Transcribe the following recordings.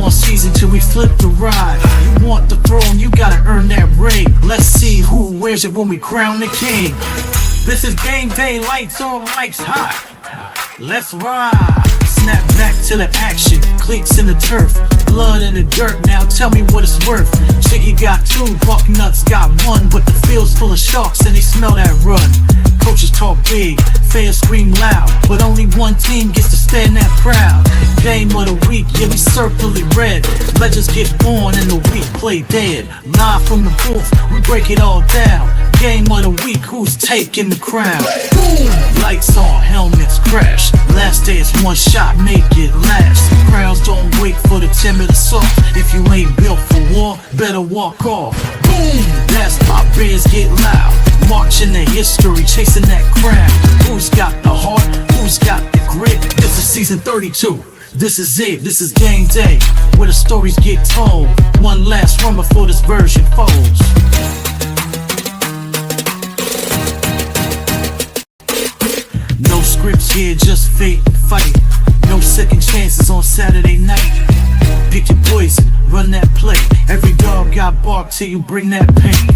one season till we flip the ride. You want the throne, you gotta earn that ring. Let's see who wears it when we crown the king. This is game day, lights on, lights hot. Let's ride. Snap back to the action, cleats in the turf, blood in the dirt. Now tell me what it's worth. Chiggy got 2, Bucknuts got 1, but the field's full of sharks and they smell that run. Coaches talk big, fans scream loud, but only one team gets to stand that proud. Game of the week, yeah, we circle it red. Legends get born and the weak play dead. Live from the booth, we break it all down. Game of the week, who's taking the crown? Boom! Lights on, helmets crash. Last day is one shot, make it last. Crowds don't wait for the timid assault. If you ain't built for war, better walk off. Boom! That's how beers get loud. Marching the history, chasing that crown. Who's got the heart? Who's got the grit? This is season 32. This is it. This is game day, where the stories get told. One last run before this version folds. No scripts here, just fate and fight. No second chances on Saturday night. Pick your poison, run that play. Every dog got bark till you bring that pain.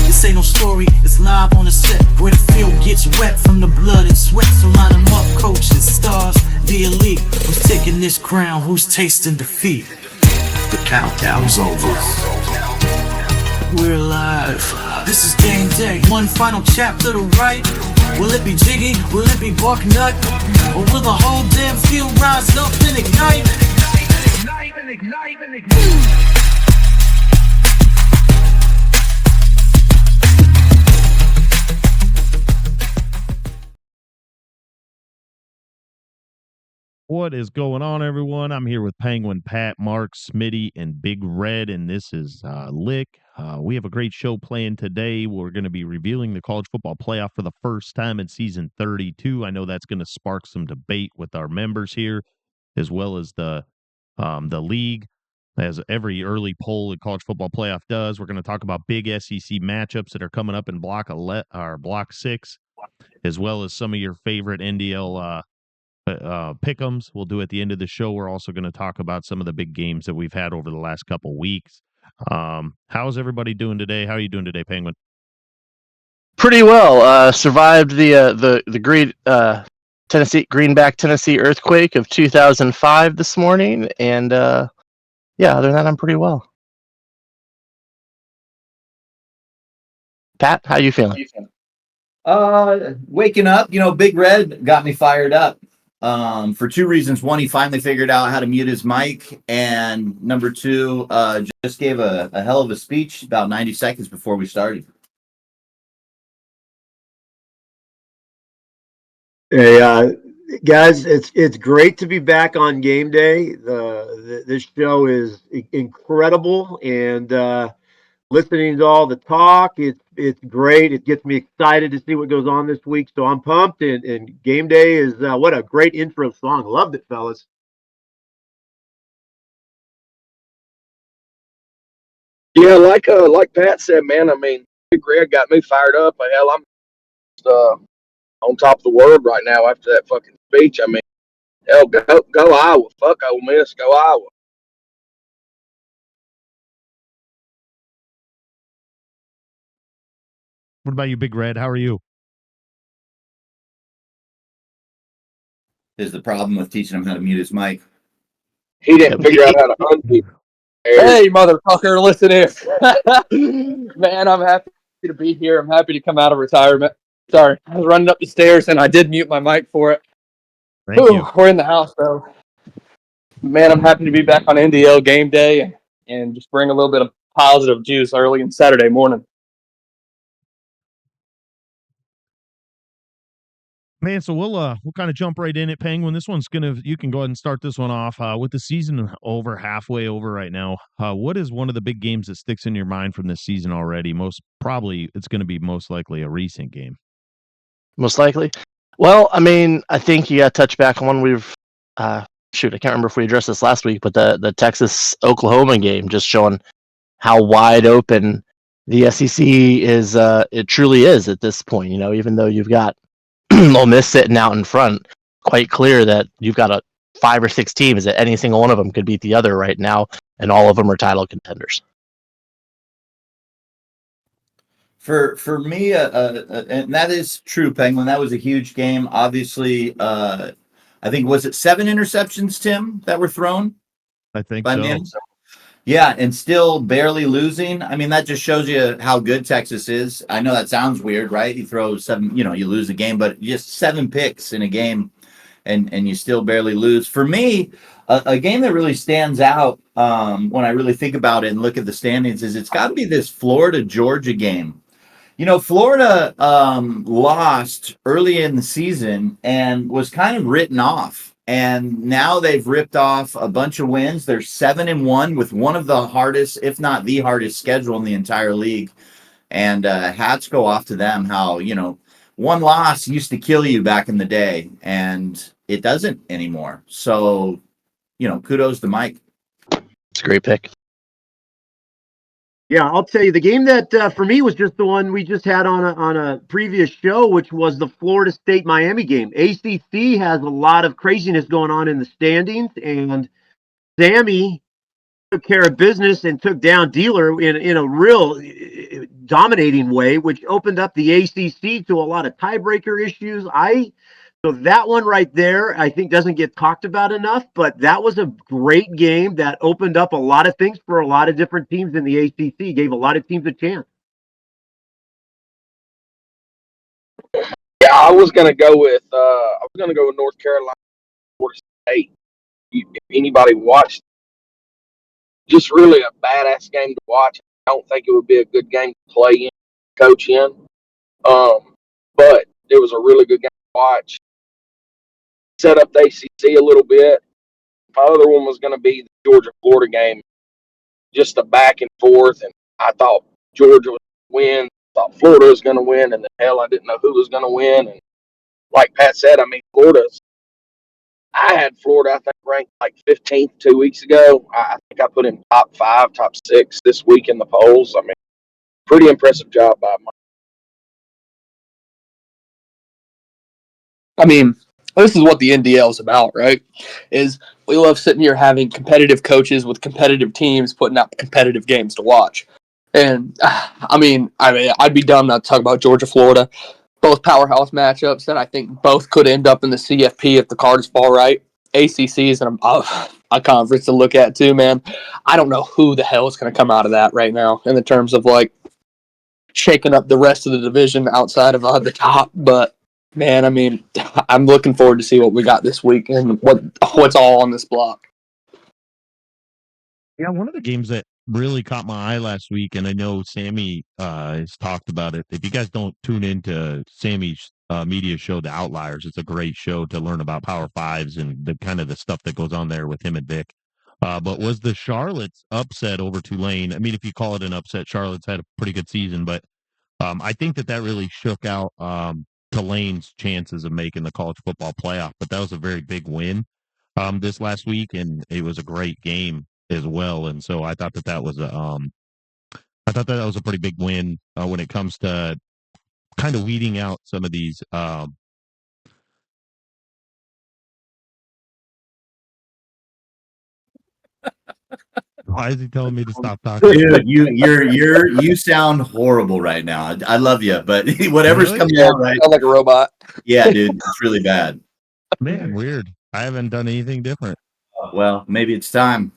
This ain't no story, it's live on the set, where the field gets wet from the blood and sweat. So line them up, coaches, stars, the elite. Who's taking this crown? Who's tasting defeat? The countdown's over. We're alive. This is game day. One final chapter to write. Will it be Jiggy? Will it be Bucknut? Or will the whole damn field rise up and ignite? What is going on, everyone? I'm here with Penguin, Pat, Mark, Smitty, and Big Red, and this is Lick. We have a great show planned today. We're going to be revealing the college football playoff for the first time in season 32. I know that's going to spark some debate with our members here, as well as the league, as every early poll in college football playoff does. We're going to talk about big SEC matchups that are coming up in Block 6, as well as some of your favorite NDL pick'ems we'll do at the end of the show. We're also going to talk about some of the big games that we've had over the last couple weeks. How's everybody doing today? How are you doing today, Penguin? Pretty well. Survived the Greenback, Tennessee earthquake of 2005 this morning, and other than that, I'm pretty well. Pat, how you feeling? Waking up, Big Red got me fired up. For 2 reasons. One, he finally figured out how to mute his mic, and number 2, just gave a hell of a speech about 90 seconds before we started. Hey, guys, it's great to be back on game day. This show is incredible, and listening to all the talk, it's great. It gets me excited to see what goes on this week. So I'm pumped, and game day is what a great intro song. Loved it, fellas. Yeah, like Pat said, man. I mean, Big Red got me fired up. Hell, I'm on top of the world right now after that fucking speech. I mean, hell, go Iowa. Fuck Ole Miss. Go Iowa. What about you, Big Red? How are you? Is the problem with teaching him how to mute his mic? He didn't figure out how to unmute. Hey, motherfucker, listen here. Man, I'm happy to be here. I'm happy to come out of retirement. Sorry, I was running up the stairs and I did mute my mic for it. Thank you. We're in the house, though. Man, I'm happy to be back on NDL game day and just bring a little bit of positive juice early and Saturday morning. Man, so we'll kind of jump right in it, Penguin. This one's you can go ahead and start this one off with the season halfway over right now. What is one of the big games that sticks in your mind from this season already? It's going to be most likely a recent game. Most likely. Well, I mean, I think you got to touch back on one we've I can't remember if we addressed this last week, but the Texas-Oklahoma game, just showing how wide open the SEC is. It truly is at this point. Even though you've got Ole Miss sitting out in front, quite clear that you've got a 5 or 6 teams that any single one of them could beat the other right now, and all of them are title contenders. For me, and that is true, Penguin. That was a huge game. Obviously, I think was it 7 interceptions, Tim, that were thrown I think by so. Mims? Yeah, and still barely losing. I mean, that just shows you how good Texas is. I know that sounds weird, right? You throw 7, you lose a game, but just 7 picks in a game, and you still barely lose. For me, a game that really stands out when I really think about it and look at the standings is it's got to be this Florida-Georgia game. Florida lost early in the season and was kind of written off. And now they've ripped off a bunch of wins. They're 7-1 with one of the hardest, if not the hardest, schedule in the entire league. And hats go off to them. How one loss used to kill you back in the day, and it doesn't anymore. So, kudos to Mike. It's a great pick. Yeah, I'll tell you, the game that for me was just the one we just had on a previous show, which was the Florida State Miami game. ACC has a lot of craziness going on in the standings, and Sammy took care of business and took down Dealer in a real dominating way, which opened up the ACC to a lot of tiebreaker issues. So that one right there, I think, doesn't get talked about enough, but that was a great game that opened up a lot of things for a lot of different teams in the ACC, gave a lot of teams a chance. Yeah, I was gonna go with North Carolina, Florida State. If anybody watched, just really a badass game to watch. I don't think it would be a good game to play in, coach in. But it was a really good game to watch. Set up the ACC a little bit. My other one was going to be the Georgia-Florida game, just a back and forth. And I thought Georgia was going to win. I thought Florida was going to win. And then, hell, I didn't know who was going to win. And like Pat said, I mean, I had Florida, I think, ranked like 15th 2 weeks ago. I think I put him top 5, top 6 this week in the polls. I mean, pretty impressive job by Mike. I mean, this is what the NDL is about, right? Is we love sitting here having competitive coaches with competitive teams putting out competitive games to watch. And I mean, I'd be dumb not to talk about Georgia, Florida, both powerhouse matchups that I think both could end up in the CFP if the cards fall right. ACC is a conference to look at too, man. I don't know who the hell is going to come out of that right now in the terms of like shaking up the rest of the division outside of the top, but. Man, I mean, I'm looking forward to see what we got this week and what's all on this block. Yeah, one of the games that really caught my eye last week, and I know Sammy has talked about it. If you guys don't tune into Sammy's media show, The Outliers, it's a great show to learn about Power Fives and the kind of the stuff that goes on there with him and Vic. But was the Charlotte's upset over Tulane? I mean, if you call it an upset, Charlotte's had a pretty good season, but I think that really shook out Tulane's chances of making the college football playoff. But that was a very big win this last week, and it was a great game as well. And so I thought that was a pretty big win when it comes to kind of weeding out some of these. Why is he telling me to stop talking? Dude, you sound horrible right now. I love you, but whatever's Really? coming out right. Sound like a robot. Yeah, dude, it's really bad. Man, weird. I haven't done anything different. Well, maybe it's time.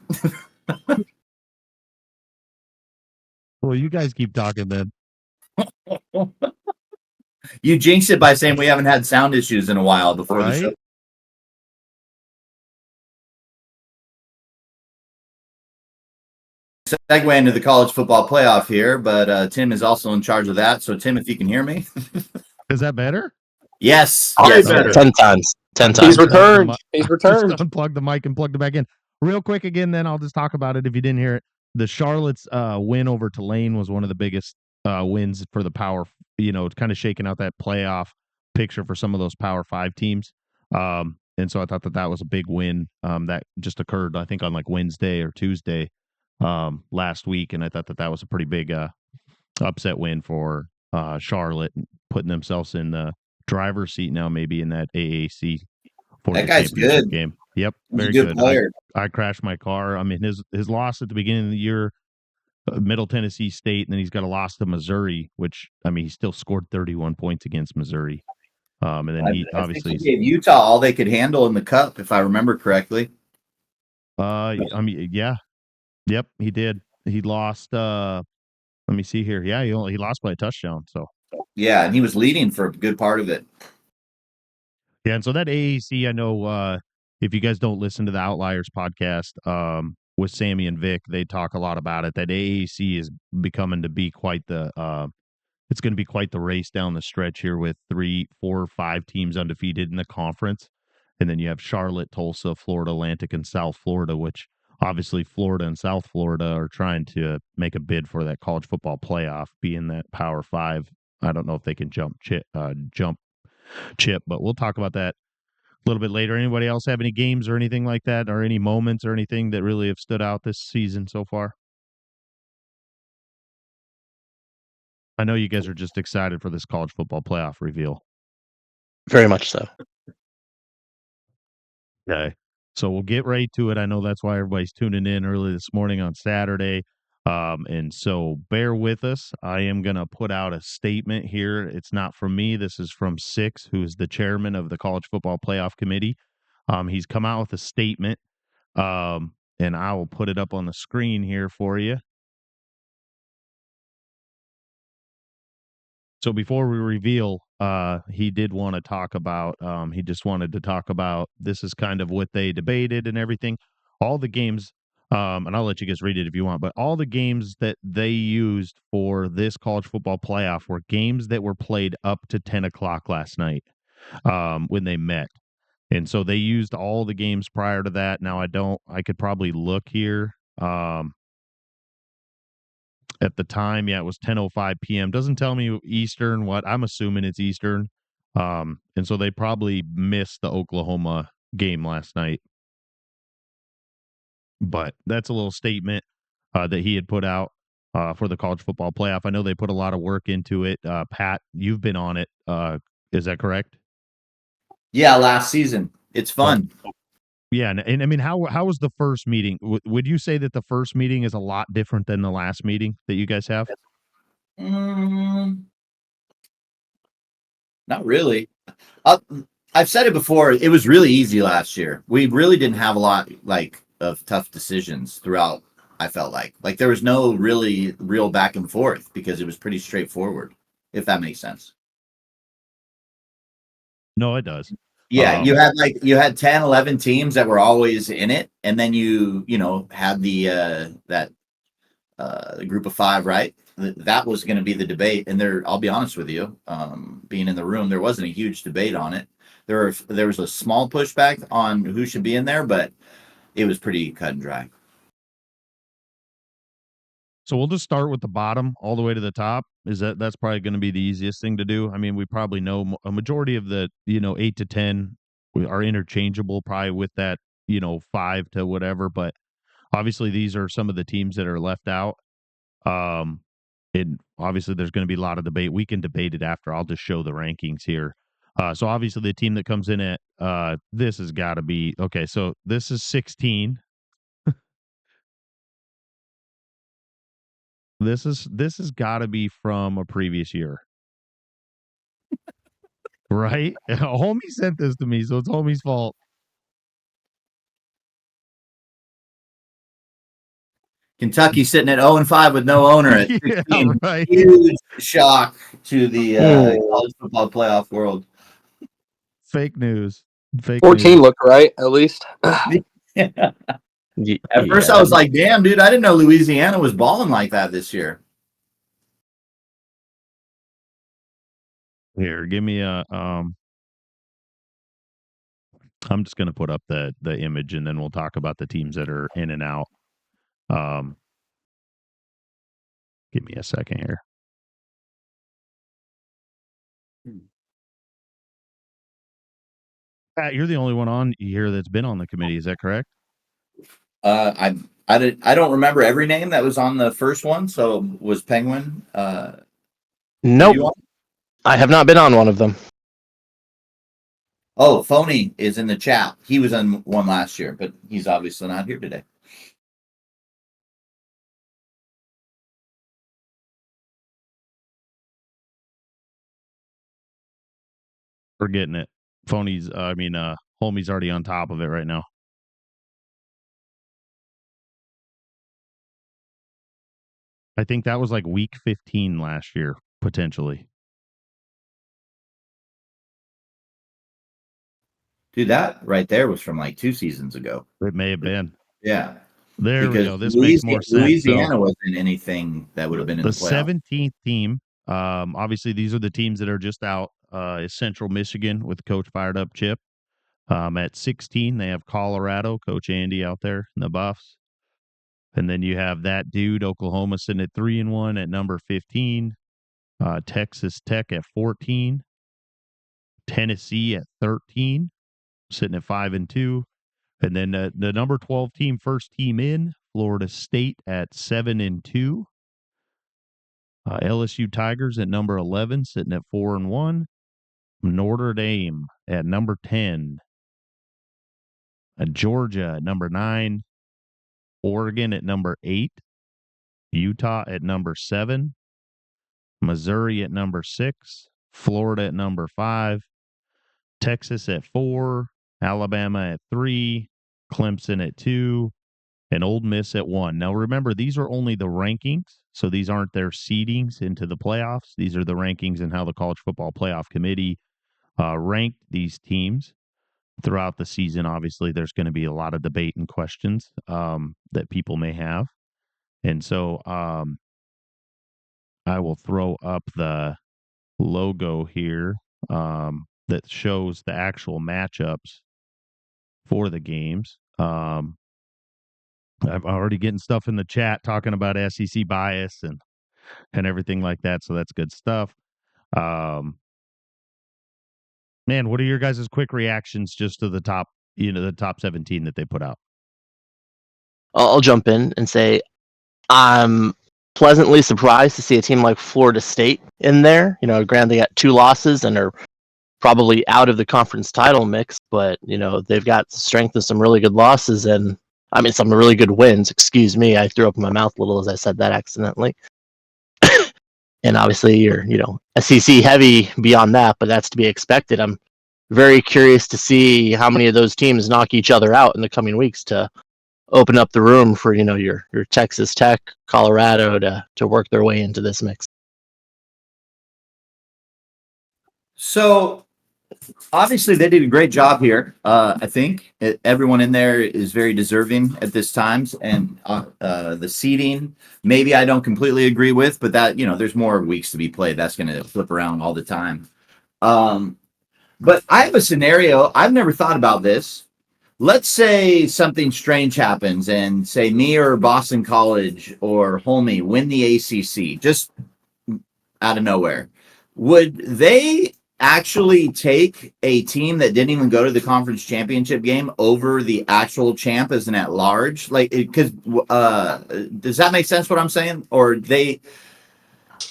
Well, you guys keep talking then. You jinxed it by saying we haven't had sound issues in a while before the show. Right? Segue into the college football playoff here, but Tim is also in charge of that. So, Tim, if you can hear me. Is that better? Yes. Yes. Better. 10 times. 10 He's times. returned. He's Just returned. unplug the mic and plug it back in. Real quick again, then I'll just talk about it if you didn't hear it. The Charlotte's win over Tulane was one of the biggest wins for the Power, it's kind of shaking out that playoff picture for some of those Power 5 teams. And so I thought that was a big win that just occurred, I think, on like Wednesday or Tuesday last week. And I thought that was a pretty big upset win for Charlotte, putting themselves in the driver's seat now, maybe in that AAC for That the guy's championship good. game. Yep, He's a very good good. player. I crashed my car. I mean, his loss at the beginning of the year, Middle Tennessee State, and then he's got a loss to Missouri, which I mean, he still scored 31 points against Missouri. And then he I think obviously, he gave Utah all they could handle in the cup, if I remember correctly. I mean, yeah, yep, he did. He lost. Let me see here. Yeah, he lost by a touchdown. So Yeah, and he was leading for a good part of it. yeah, and so that AAC, I know if you guys don't listen to the Outliers podcast with Sammy and Vic, they talk a lot about it. That AAC is becoming to be quite the it's going to be quite the race down the stretch here with 3, 4, 5 teams undefeated in the conference. And then you have Charlotte, Tulsa, Florida Atlantic, and South Florida, which obviously Florida and South Florida are trying to make a bid for that college football playoff, being that Power 5. I don't know if they can jump chip, but we'll talk about that a little bit later. Anybody else have any games or anything like that, or any moments or anything that really have stood out this season so far? I know you guys are just excited for this college football playoff reveal. Very much so. Okay. So we'll get right to it. I know that's why everybody's tuning in early this morning on Saturday. And so bear with us. I am going to put out a statement here. It's not from me. This is from Six, who is the chairman of the College Football Playoff Committee. He's come out with a statement, and I will put it up on the screen here for you. So before we reveal, he did want to talk about, he just wanted to talk about, this is kind of what they debated and everything. All the games, and I'll let you guys read it if you want, but all the games that they used for this college football playoff were games that were played up to 10 o'clock last night when they met. And so they used all the games prior to that. Now I could probably look here. At the time, yeah, it was 10:05 p.m. Doesn't tell me Eastern. What I'm assuming it's Eastern, and so they probably missed the Oklahoma game last night. But that's a little statement that he had put out for the college football playoff. I know they put a lot of work into it. Pat, you've been on it. Is that correct? Yeah, last season. It's fun. Yeah, and I mean, how was the first meeting? Would you say that the first meeting is a lot different than the last meeting that you guys have? Not really. I've said it before. It was really easy last year. We really didn't have a lot of tough decisions throughout. I felt like there was no really real back and forth because it was pretty straightforward. If that makes sense. No, it does. Yeah, you had 10, 11 teams that were always in it, and then you had the that group of 5, right? That was going to be the debate, and I'll be honest with you, being in the room, there wasn't a huge debate on it. There was a small pushback on who should be in there, but it was pretty cut and dry. So we'll just start with the bottom all the way to the top. That's probably going to be the easiest thing to do. I mean, we probably know a majority of the 8 to 10 are interchangeable, probably with that 5 to whatever. But obviously, these are some of the teams that are left out. And obviously, there's going to be a lot of debate. We can debate it after. I'll just show the rankings here. So obviously, the team that comes in at this has got to be okay. So this is 16. This has got to be from a previous year. Right? Homie sent this to me, so it's homie's fault. Kentucky sitting at 0-5 with no owner at 16. Yeah, right. Huge shock to the college football playoff world. Fake news. 14 looked right, at least. At first, I was like, damn, dude, I didn't know Louisiana was balling like that this year. Here, give me a I'm just going to put up the image, and then we'll talk about the teams that are in and out. Give me a second here. Pat, you're the only one on here that's been on the committee. Is that correct? I don't remember every name that was on the first one. So was Penguin? Nope. I have not been on one of them. Oh, Phony is in the chat. He was on one last year, but he's obviously not here today. We're getting it. Homie's already on top of it right now. I think that was like week 15 last year, potentially. Dude, that right there was from like 2 seasons ago. It may have been. Yeah. There we Because go. This makes more sense. Louisiana wasn't anything that would have been in the playoffs. 17th team. Obviously, these are the teams that are just out. Is Central Michigan with Coach Fired Up Chip. At 16, they have Colorado, Coach Andy out there in the Buffs. And then you have that dude, Oklahoma, sitting at 3-1 at number 15. Texas Tech at 14. Tennessee at 13, sitting at 5-2. And then the number 12 team, first team in, Florida State at 7-2. LSU Tigers at number 11, sitting at 4-1. Notre Dame at number 10. Georgia at number 9. Oregon at number 8. Utah at number 7. Missouri at number 6. Florida at number 5. Texas at 4. Alabama at 3. Clemson at 2. And Ole Miss at 1. Now, remember, these are only the rankings, so these aren't their seedings into the playoffs. These are the rankings and how the College Football Playoff Committee ranked these teams throughout the season. Obviously, there's going to be a lot of debate and questions that people may have. And so I will throw up the logo here that shows the actual matchups for the games. I'm already getting stuff in the chat talking about SEC bias and everything like that. So that's good stuff. Man, what are your guys' quick reactions just to the top 17 that they put out? I'll jump in and say I'm pleasantly surprised to see a team like Florida State in there. Granted, they got 2 losses and are probably out of the conference title mix, but they've got strength of some really good losses and some really good wins. Excuse me, I threw up in my mouth a little as I said that accidentally. And obviously you're SEC heavy beyond that, but that's to be expected. I'm very curious to see how many of those teams knock each other out in the coming weeks to open up the room for your Texas Tech, Colorado to work their way into this mix. So obviously they did a great job here. I think everyone in there is very deserving at this times, and the seeding maybe I don't completely agree with, but that there's more weeks to be played. That's going to flip around all the time. But I have a scenario. I've never thought about this. Let's say something strange happens and say me or Boston College or Homie win the ACC just out of nowhere. Would they actually take a team that didn't even go to the conference championship game over the actual champ as an at-large? Because does that make sense what I'm saying? Or they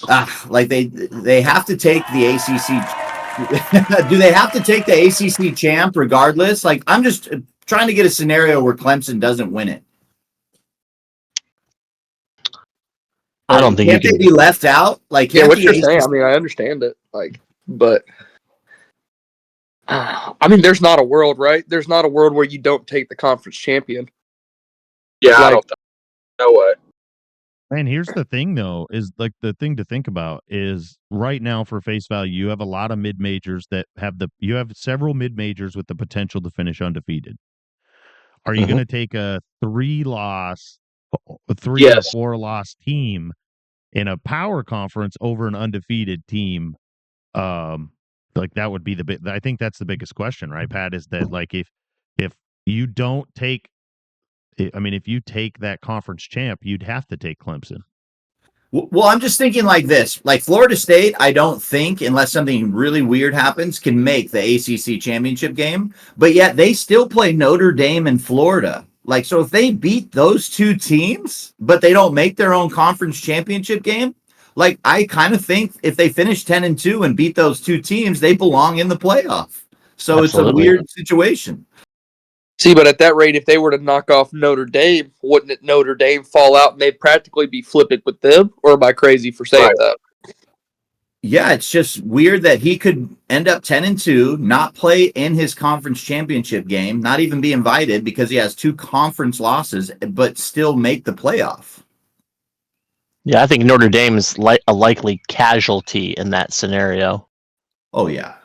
have to take the ACC? Do they have to take the ACC champ regardless? I'm just trying to get a scenario where Clemson doesn't win it. I don't think can't they be left out? What you're saying. I understand it. But there's not a world, right? There's not a world where you don't take the conference champion. Yeah, I don't think. No way. And here's the thing, though, is the thing to think about is right now for face value, you have a lot of mid majors that you have several mid majors with the potential to finish undefeated. Are you going to take a 3 or 4 loss team in a power conference over an undefeated team? That would be I think that's the biggest question, right, Pat? Is that if you don't take, if you take that conference champ, you'd have to take Clemson. Well, I'm just thinking like this. Florida State, I don't think, unless something really weird happens, can make the ACC championship game. But yet they still play Notre Dame and Florida. So if they beat those 2 teams, but they don't make their own conference championship game, I kind of think if they finish 10-2 and beat those 2 teams, they belong in the playoff. So it's a Absolutely. weird situation. See, but at that rate, if they were to knock off Notre Dame, wouldn't Notre Dame fall out and they'd practically be flipping with them? Or am I crazy for saying Right. that? Yeah, it's just weird that he could end up 10-2, not play in his conference championship game, not even be invited because he has 2 conference losses, but still make the playoff. Yeah, I think Notre Dame is a likely casualty in that scenario. Oh yeah.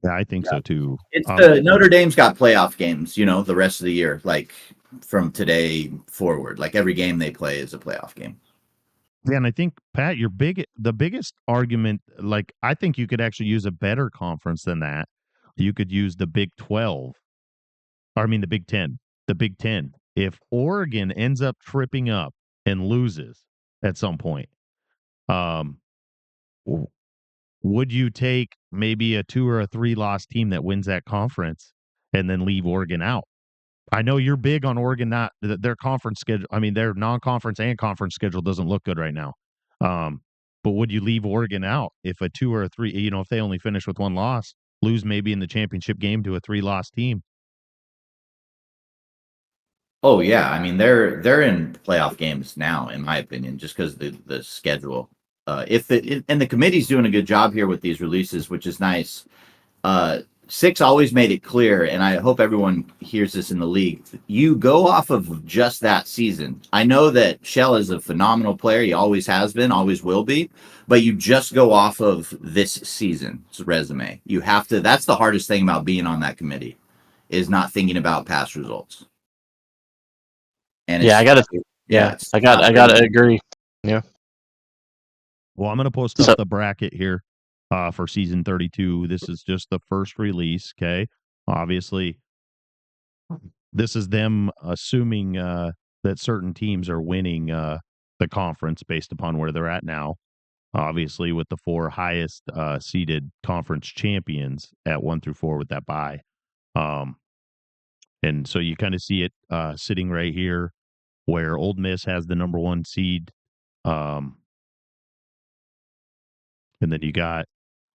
Yeah, I think so too. It's Notre Dame's got playoff games, the rest of the year, like from today forward. Like every game they play is a playoff game. Yeah, and I think Pat, the biggest argument, like I think you could actually use a better conference than that. You could use the Big 12. I mean the Big 10. The Big 10. If Oregon ends up tripping up and loses at some point, um would you take maybe a 2 or a 3 loss team that wins that conference and then leave Oregon out? I know you're big on Oregon, not their conference schedule. I mean, their non-conference and conference schedule doesn't look good right now. But would you leave Oregon out if a 2 or a 3, if they only finish with 1 loss, lose maybe in the championship game to a 3-loss team? Oh yeah, I mean they're in playoff games now, in my opinion, just because the schedule. And the committee's doing a good job here with these releases, which is nice. Six always made it clear, and I hope everyone hears this in the league. You go off of just that season. I know that Shell is a phenomenal player. He always has been, always will be. But you just go off of this season's resume. You have to. That's the hardest thing about being on that committee, is not thinking about past results. And Yeah, I gotta agree. Yeah. Well, I'm going to post up the bracket here for season 32. This is just the first release. Okay. Obviously, this is them assuming that certain teams are winning the conference based upon where they're at now. Obviously, with the 4 highest seeded conference champions at 1 through 4 with that bye. And so you kind of see it sitting right here where Ole Miss has the number 1 seed. And then you got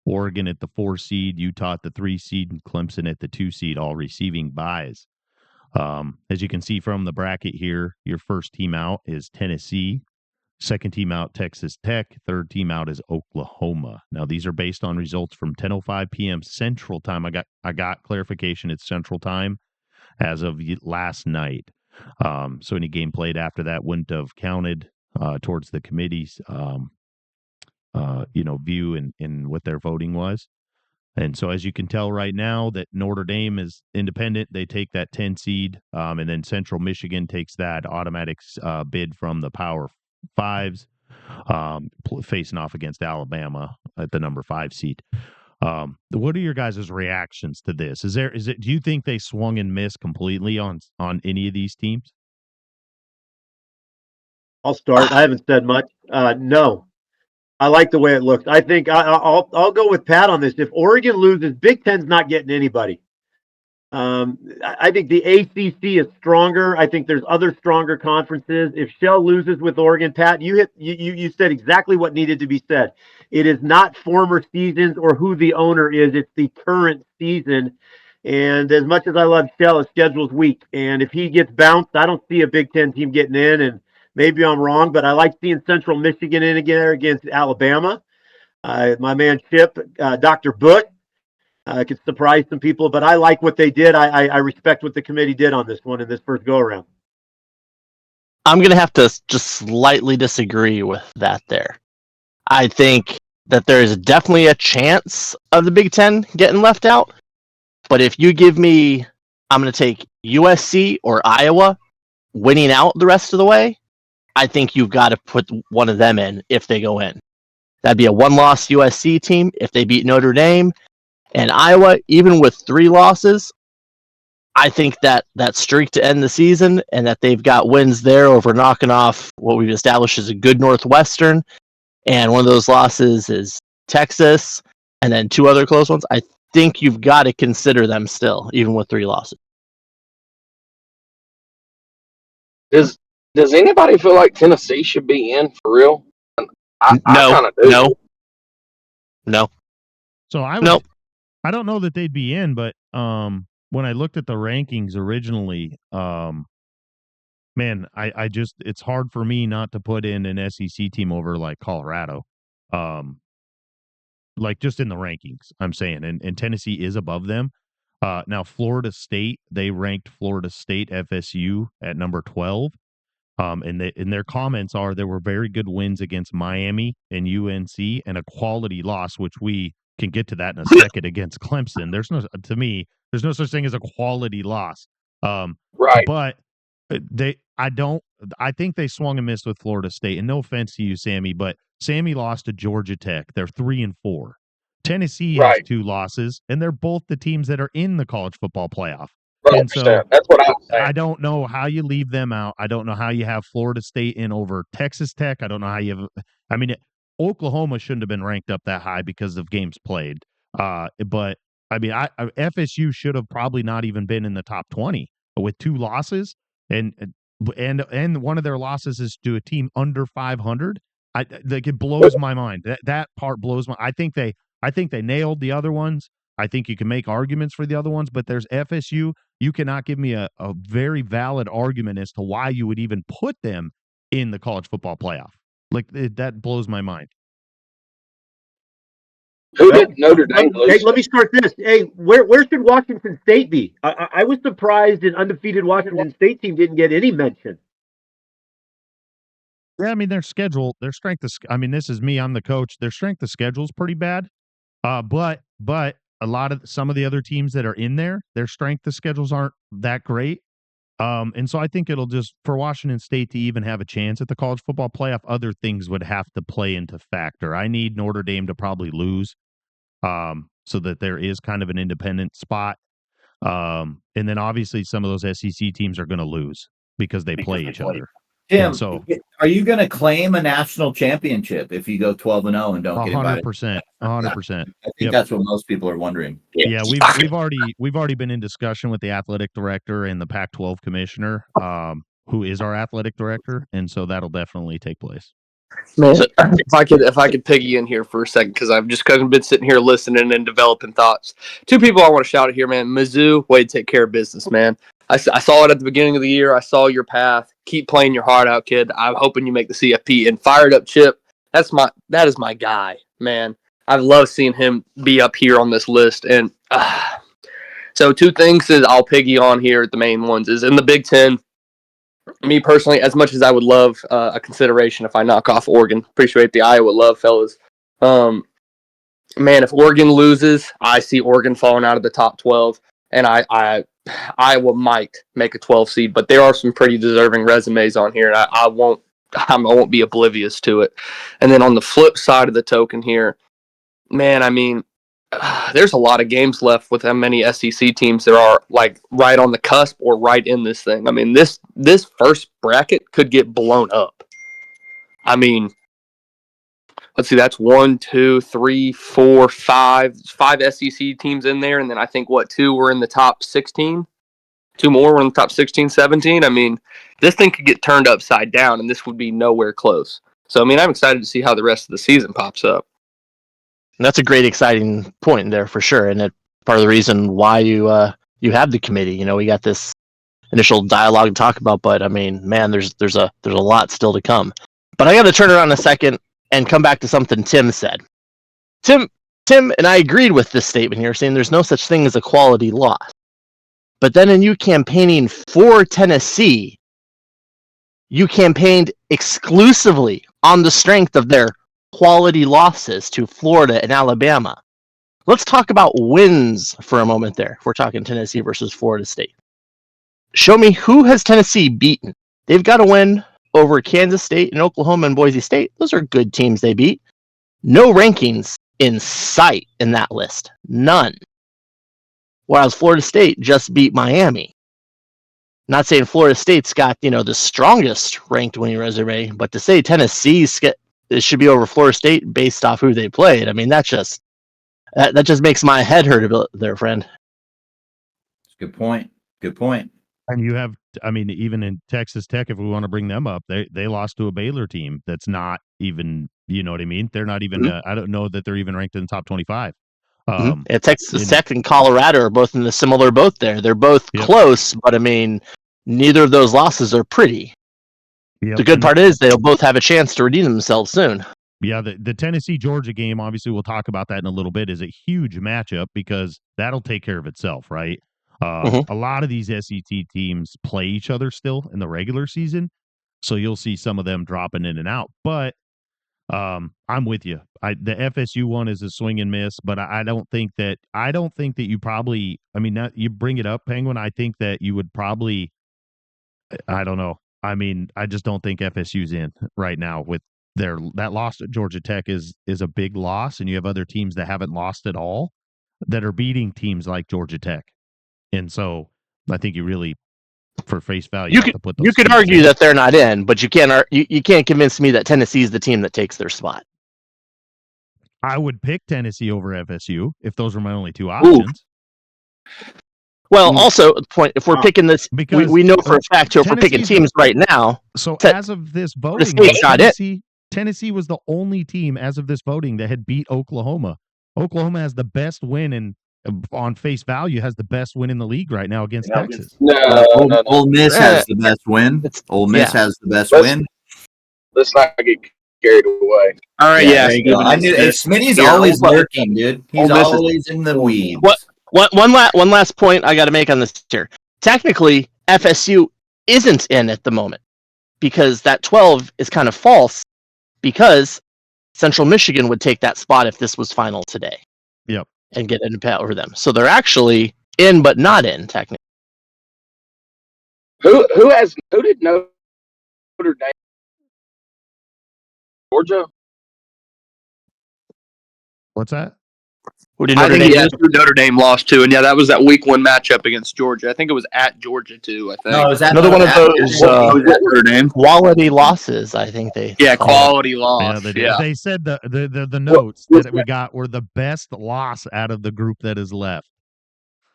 Oregon at the 4 seed, Utah at the 3 seed, and Clemson at the 2 seed, all receiving byes. As you can see from the bracket here, your first team out is Tennessee. Second team out, Texas Tech. Third team out is Oklahoma. Now, these are based on results from 10:05 p.m. Central Time. I got clarification. It's Central Time as of last night. So any game played after that wouldn't have counted towards the committee's view in what their voting was. And so as you can tell right now that Notre Dame is independent, they take that 10 seed, and then Central Michigan takes that automatic bid from the Power Fives, facing off against Alabama at the number 5 seed. What are your guys' reactions to this? Do you think they swung and missed completely on any of these teams? I'll start. I haven't said much. No. I like the way it looks. I think I'll go with Pat on this. If Oregon loses, Big Ten's not getting anybody. I think the ACC is stronger. I think there's other stronger conferences. If Shell loses with Oregon, Pat, you said exactly what needed to be said. It is not former seasons or who the owner is. It's the current season. And as much as I love Shell, his schedule's weak. And if he gets bounced, I don't see a Big Ten team getting in. And maybe I'm wrong, but I like seeing Central Michigan in again against Alabama. My man Chip, Dr. Bush, could surprise some people, but I like what they did. I respect what the committee did on this one in this first go around. I'm going to have to just slightly disagree with that there. I think that there is definitely a chance of the Big Ten getting left out. But if you give me, I'm going to take USC or Iowa winning out the rest of the way, I think you've got to put one of them in if they go in. That'd be a 1-loss USC team if they beat Notre Dame. And Iowa, even with 3 losses, I think that streak to end the season and that they've got wins there over knocking off what we've established as a good Northwestern. And one of those losses is Texas, and then 2 other close ones. I think you've got to consider them still, even with 3 losses. Does anybody feel like Tennessee should be in for real? I kind of do. No. So I Nope. don't know that they'd be in, but when I looked at the rankings originally, man, I just it's hard for me not to put in an SEC team over like Colorado. Like just in the rankings, I'm saying, and Tennessee is above them. Now Florida State, they ranked Florida State FSU at number 12. And their comments are there were very good wins against Miami and UNC and a quality loss, which we can get to that in a second against Clemson. To me, there's no such thing as a quality loss. Right. But I think they swung and missed with Florida State. And no offense to you, Sammy, but Sammy lost to Georgia Tech. They're 3-4. Tennessee has Right. 2 losses, and they're both the teams that are in the college football playoff. 100%. And so That's what I'm saying. I don't know how you leave them out. I don't know how you have Florida State in over Texas Tech. I don't know how you have. I mean, Oklahoma shouldn't have been ranked up that high because of games played. But I mean, FSU should have probably not even been in the top 20 with 2 losses, and one of their losses is to a team under 500. It blows my mind. That part blows my. I think they nailed the other ones. I think you can make arguments for the other ones, but there's FSU. You cannot give me a very valid argument as to why you would even put them in the college football playoff. Like that blows my mind. Who did Notre Dame lose? Hey, let me start this. Hey, where should Washington State be? I was surprised an undefeated Washington State team didn't get any mention. Yeah, I mean their schedule, their strength of. I mean, this is me. I'm the coach. Their strength of schedule is pretty bad. But some of the other teams that are in there, their strength of schedules aren't that great. And so I think it'll just for Washington State to even have a chance at the college football playoff, other things would have to play into factor. I need Notre Dame to probably lose, so that there is kind of an independent spot. And then obviously some of those SEC teams are going to lose because they play each other. Tim, so are you going to claim a national championship if you go 12-0 and don't get invited? 100%. 100%. I think that's what most people are wondering. Yeah, we've already been in discussion with the athletic director and the Pac-12 commissioner, who is our athletic director, and so that'll definitely take place. Man, if I could piggy in here for a second, because I've just kind of been sitting here listening and developing thoughts. 2 people I want to shout at here, man. Mizzou, way to take care of business, man. I saw it at the beginning of the year. I saw your path. Keep playing your heart out, kid. I'm hoping you make the CFP. And Fired Up Chip, that is my guy, man. I love seeing him be up here on this list. And so 2 things that I'll piggy on here. The main ones is in the Big Ten. Me personally, as much as I would love a consideration if I knock off Oregon, appreciate the Iowa love, fellas. Man, if Oregon loses, I see Oregon falling out of the top 12, and Iowa might make a 12 seed, but there are some pretty deserving resumes on here, and I won't be oblivious to it. And then on the flip side of the token here, man, I mean, there's a lot of games left with how many SEC teams there are, like right on the cusp or right in this thing. I mean, this first bracket could get blown up. I mean, let's see, that's 1, 2, 3, 4, 5 SEC teams in there, and then I think 2 were in the top 16. 2 more were in the top 16, 17. I mean, this thing could get turned upside down, and this would be nowhere close. So, I mean, I'm excited to see how the rest of the season pops up. And that's a great, exciting point there for sure, and it's part of the reason why you have the committee. You know, we got this initial dialogue to talk about, but I mean, man, there's a lot still to come. But I got to turn around a second and come back to something Tim said. Tim, and I agreed with this statement here, saying there's no such thing as a quality loss. But then in you campaigning for Tennessee, you campaigned exclusively on the strength of their quality losses to Florida and Alabama. Let's talk about wins for a moment there. If we're talking Tennessee versus Florida State. Show me who has Tennessee beaten. They've got to win over Kansas State and Oklahoma and Boise State. Those are good teams they beat. No rankings in sight in that list. None. Whereas Florida State just beat Miami. Not saying Florida State's got, the strongest ranked winning resume, but to say Tennessee should be over Florida State based off who they played, I mean, that just makes my head hurt a bit there, friend. Good point. And you have, I mean, even in Texas Tech, if we want to bring them up, they lost to a Baylor team that's not even, you know what I mean? They're not even, I don't know that they're even ranked in the top 25. Yeah, Texas Tech and Colorado are both in a similar boat there. They're both close, but I mean, neither of those losses are pretty. Yep. The good part is they'll both have a chance to redeem themselves soon. Yeah, the Tennessee-Georgia game, obviously we'll talk about that in a little bit, is a huge matchup because that'll take care of itself, right? A lot of these SEC teams play each other still in the regular season, so you'll see some of them dropping in and out. But I'm with you. The FSU one is a swing and miss, but I don't think that you probably. I mean, you bring it up, Penguin. I think that you would probably. I don't know. I mean, I just don't think FSU's in right now with that loss at Georgia Tech is a big loss, and you have other teams that haven't lost at all that are beating teams like Georgia Tech, and so I think you really, for face value, You have to put those. You could argue that they're not in, but you can't convince me that Tennessee is the team that takes their spot. I would pick Tennessee over FSU if those were my only two options. Well, also, point if we're picking this, because we know for a fact if we're picking teams right now. So as of this voting, Tennessee was the only team as of this voting that had beat Oklahoma. Oklahoma has the best win and on face value has the best win in the league right now against Texas. No. Ole Miss has the best win. Ole Miss has the best win. Let's not get carried away. All right, there you go. I knew Smitty's always lurking, dude. He's always in the weeds. One last point I got to make on this here. Technically, FSU isn't in at the moment because that 12 is kind of false because Central Michigan would take that spot if this was final today. Yep. And get an impact over them. So they're actually in but not in technically. Who did Notre Dame? Georgia? What's that? I think Notre Dame lost too, and that was that week 1 matchup against Georgia. I think it was at Georgia too. I think. No, is that another one of those Notre Dame quality losses? I think they. Yeah, quality loss. Yeah, they said the notes that we got were the best loss out of the group that is left.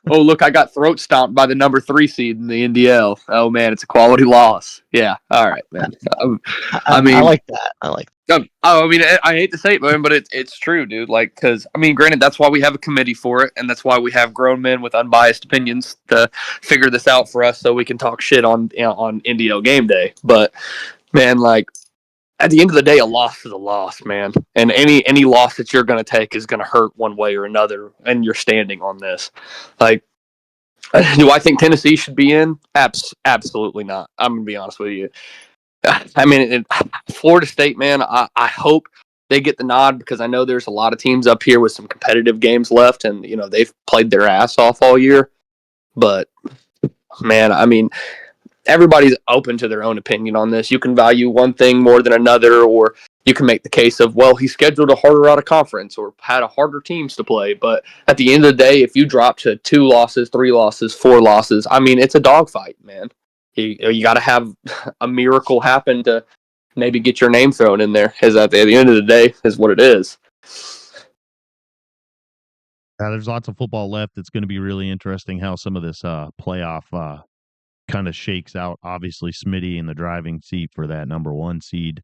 Oh, look, I got throat stomped by the number 3 seed in the NDL. Oh man, it's a quality loss. Yeah, all right, man. I mean, I like that. I mean, I hate to say it, man, but it's true, dude. Like, because I mean, granted, that's why we have a committee for it, and that's why we have grown men with unbiased opinions to figure this out for us, so we can talk shit on NDL Game Day. But man, like, at the end of the day, a loss is a loss, man, and any loss that you're going to take is going to hurt one way or another, and you're standing on this. Like, do I think Tennessee should be in? Absolutely not. I'm going to be honest with you. I mean, Florida State, man, I hope they get the nod because I know there's a lot of teams up here with some competitive games left, and they've played their ass off all year. But man, I mean, everybody's open to their own opinion on this. You can value one thing more than another, or you can make the case of, well, he scheduled a harder out of conference or had a harder teams to play. But at the end of the day, if you drop to 2 losses, 3 losses, 4 losses, I mean, it's a dogfight, man. You got to have a miracle happen to maybe get your name thrown in there. As at the end of the day, is what it is. There's lots of football left. It's going to be really interesting how some of this playoff kind of shakes out. Obviously, Smitty in the driving seat for that number 1 seed,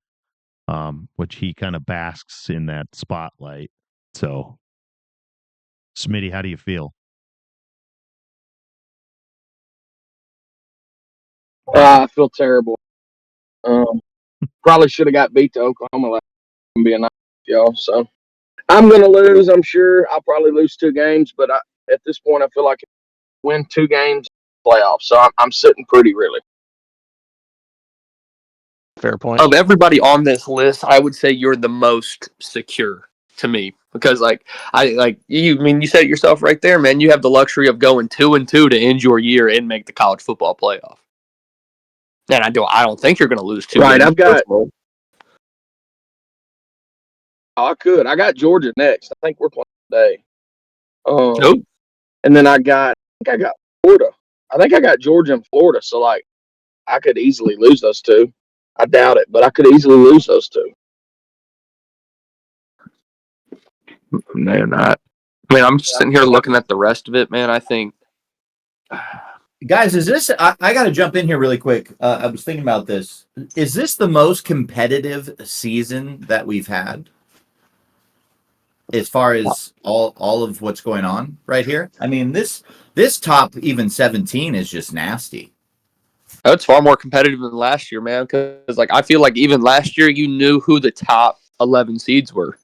which he kind of basks in that spotlight. So, Smitty, how do you feel? I feel terrible. Probably should have got beat to Oklahoma last time, being honest with y'all. So I'm going to lose, I'm sure. I'll probably lose 2 games, but at this point, I feel like I win 2 games playoffs. So I'm sitting pretty, really. Fair point. Of everybody on this list, I would say you're the most secure to me because, you said it yourself right there, man. You have the luxury of going 2-2 to end your year and make the college football playoff. And I don't think you're going to lose 2. Right, I've got. I could. I got Georgia next. I think we're playing today. Nope. And then I got Florida. I think I got Georgia and Florida. So I could easily lose those 2. I doubt it, but I could easily lose those 2. No, not. I mean, I'm just sitting here looking at the rest of it, man. I think. Guys, is this? I got to jump in here really quick. I was thinking about this. Is this the most competitive season that we've had? as far as all of what's going on right here. I mean, this top even 17 is just nasty. It's far more competitive than last year, man. Because like I feel like even last year you knew who the top 11 seeds were,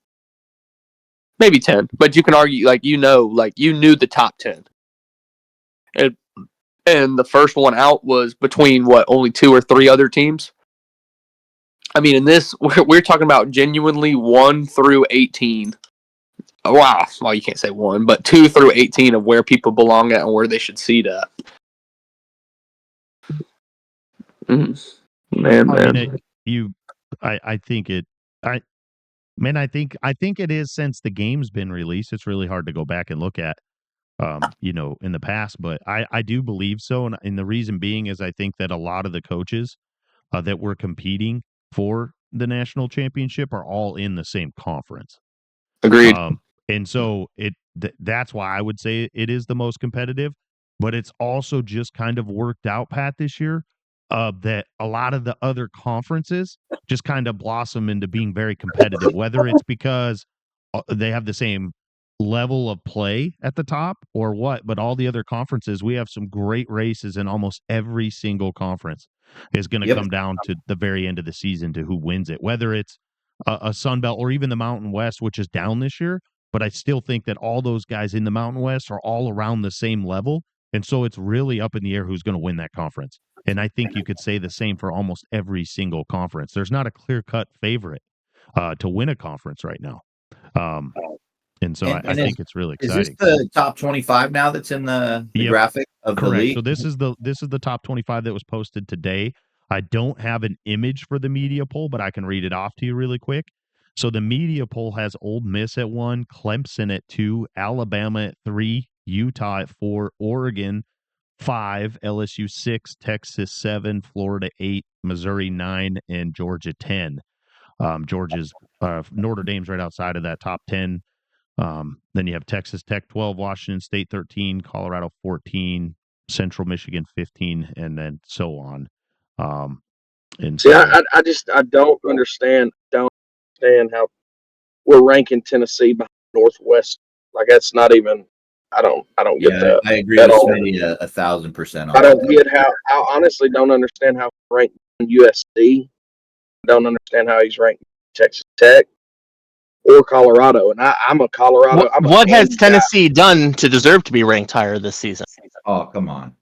maybe 10, but you can argue like you knew the top 10, and the first one out was between only 2 or 3 other teams. I mean, in this we're talking about genuinely 1 through 18. Wow, well you can't say 1, but 2 through 18 of where people belong at and where they should seed at. Man. I think it is since the game's been released. It's really hard to go back and look at, in the past, but I do believe so. And the reason being is I think that a lot of the coaches that were competing for the national championship are all in the same conference. Agreed. And so that's why I would say it is the most competitive, but it's also just kind of worked out, Pat, this year, that a lot of the other conferences just kind of blossom into being very competitive, whether it's because they have the same level of play at the top or what, but all the other conferences, we have some great races in almost every single conference is going to come down to the very end of the season to who wins it, whether it's a Sun Belt or even the Mountain West, which is down this year. But I still think that all those guys in the Mountain West are all around the same level. And so it's really up in the air who's going to win that conference. And I think you could say the same for almost every single conference. There's not a clear-cut favorite to win a conference right now. And so I think it's really exciting. Is this the top 25 now that's in the graphic of Correct. the league? So this is the top 25 that was posted today. I don't have an image for the media poll, but I can read it off to you really quick. So the media poll has Ole Miss at 1, Clemson at 2, Alabama at 3, Utah at 4, Oregon 5, LSU 6, Texas 7, Florida 8, Missouri 9, and Georgia 10. Georgia's Notre Dame's right outside of that top 10. Then you have Texas Tech 12, Washington State 13, Colorado 14, Central Michigan 15, and then so on. And See, so, I don't understand how we're ranking Tennessee behind Northwest. Like that's not even. I don't get that. I agree at with all. Smitty 1,000% on I don't that. get how. I honestly don't understand how he's ranked USC. I don't understand how he's ranked Texas Tech or Colorado. And I'm a Colorado. What has Tennessee done to deserve to be ranked higher this season? Oh, come on.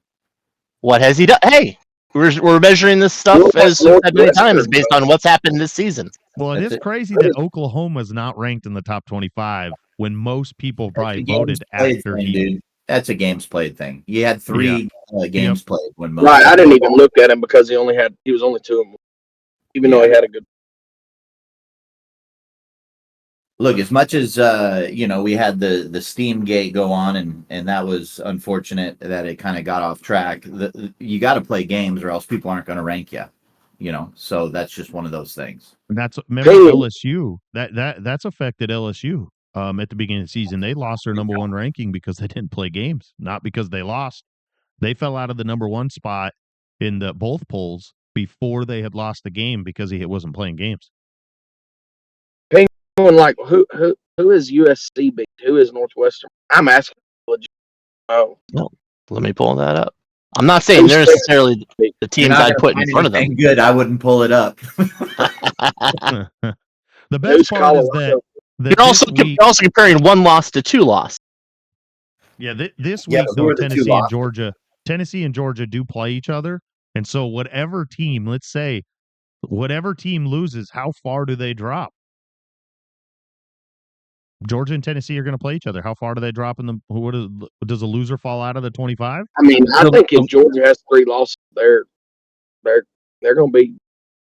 What has he done? Hey, we're measuring this stuff, as we've said many times, based on what's happened this season. well, it is crazy that Oklahoma's not ranked in the top 25 when most people probably voted after dude. That's a games played thing. You had 3 games played when most. Right, I didn't even look at him because he was only 2 even though he had a good. Look, as much as we had the Steam gate go on, and that was unfortunate that it kind of got off track. You got to play games, or else people aren't going to rank you. So that's just one of those things. Remember LSU that's affected LSU. At the beginning of the season, they lost their number 1 ranking because they didn't play games, not because they lost. They fell out of the number 1 spot in both polls before they had lost the game because he wasn't playing games. Like who is USC beat? Who is Northwestern? I'm asking. No, let me pull that up. I'm not saying they're necessarily the teams I'd put in front of them. Good, I wouldn't pull it up. The best part is that you're also comparing 1 loss to 2 loss. Yeah, this week though, Tennessee and Georgia do play each other, and so whatever team loses, how far do they drop? Georgia and Tennessee are going to play each other. How far do they drop in the? Does a loser fall out of the 25? I mean, I think if Georgia has 3 losses, they're going to be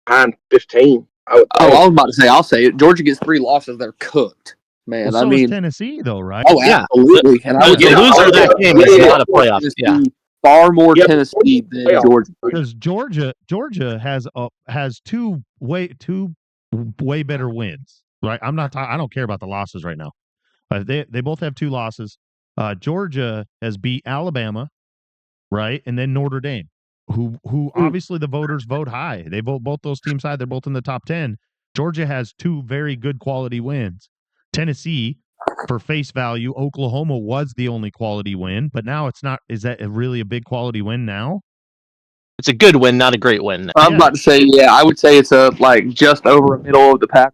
behind 15. I was about to say. I'll say it. Georgia gets 3 losses, they're cooked, man. Well, so is Tennessee though, right? Oh, absolutely. And the loser of that game is not a playoff. Yeah, far more Tennessee than Georgia. Because Georgia has two way better wins. Right, I don't care about the losses right now. They both have 2 losses. Georgia has beat Alabama, right, and then Notre Dame, who obviously the voters vote high. They vote both those teams high. They're both in the top 10. Georgia has 2 very good quality wins. Tennessee for face value, Oklahoma was the only quality win, but now it's not. Is that really a big quality win now? It's a good win, not a great win. I'm about to say, yeah, I would say it's a just over the middle of the pack.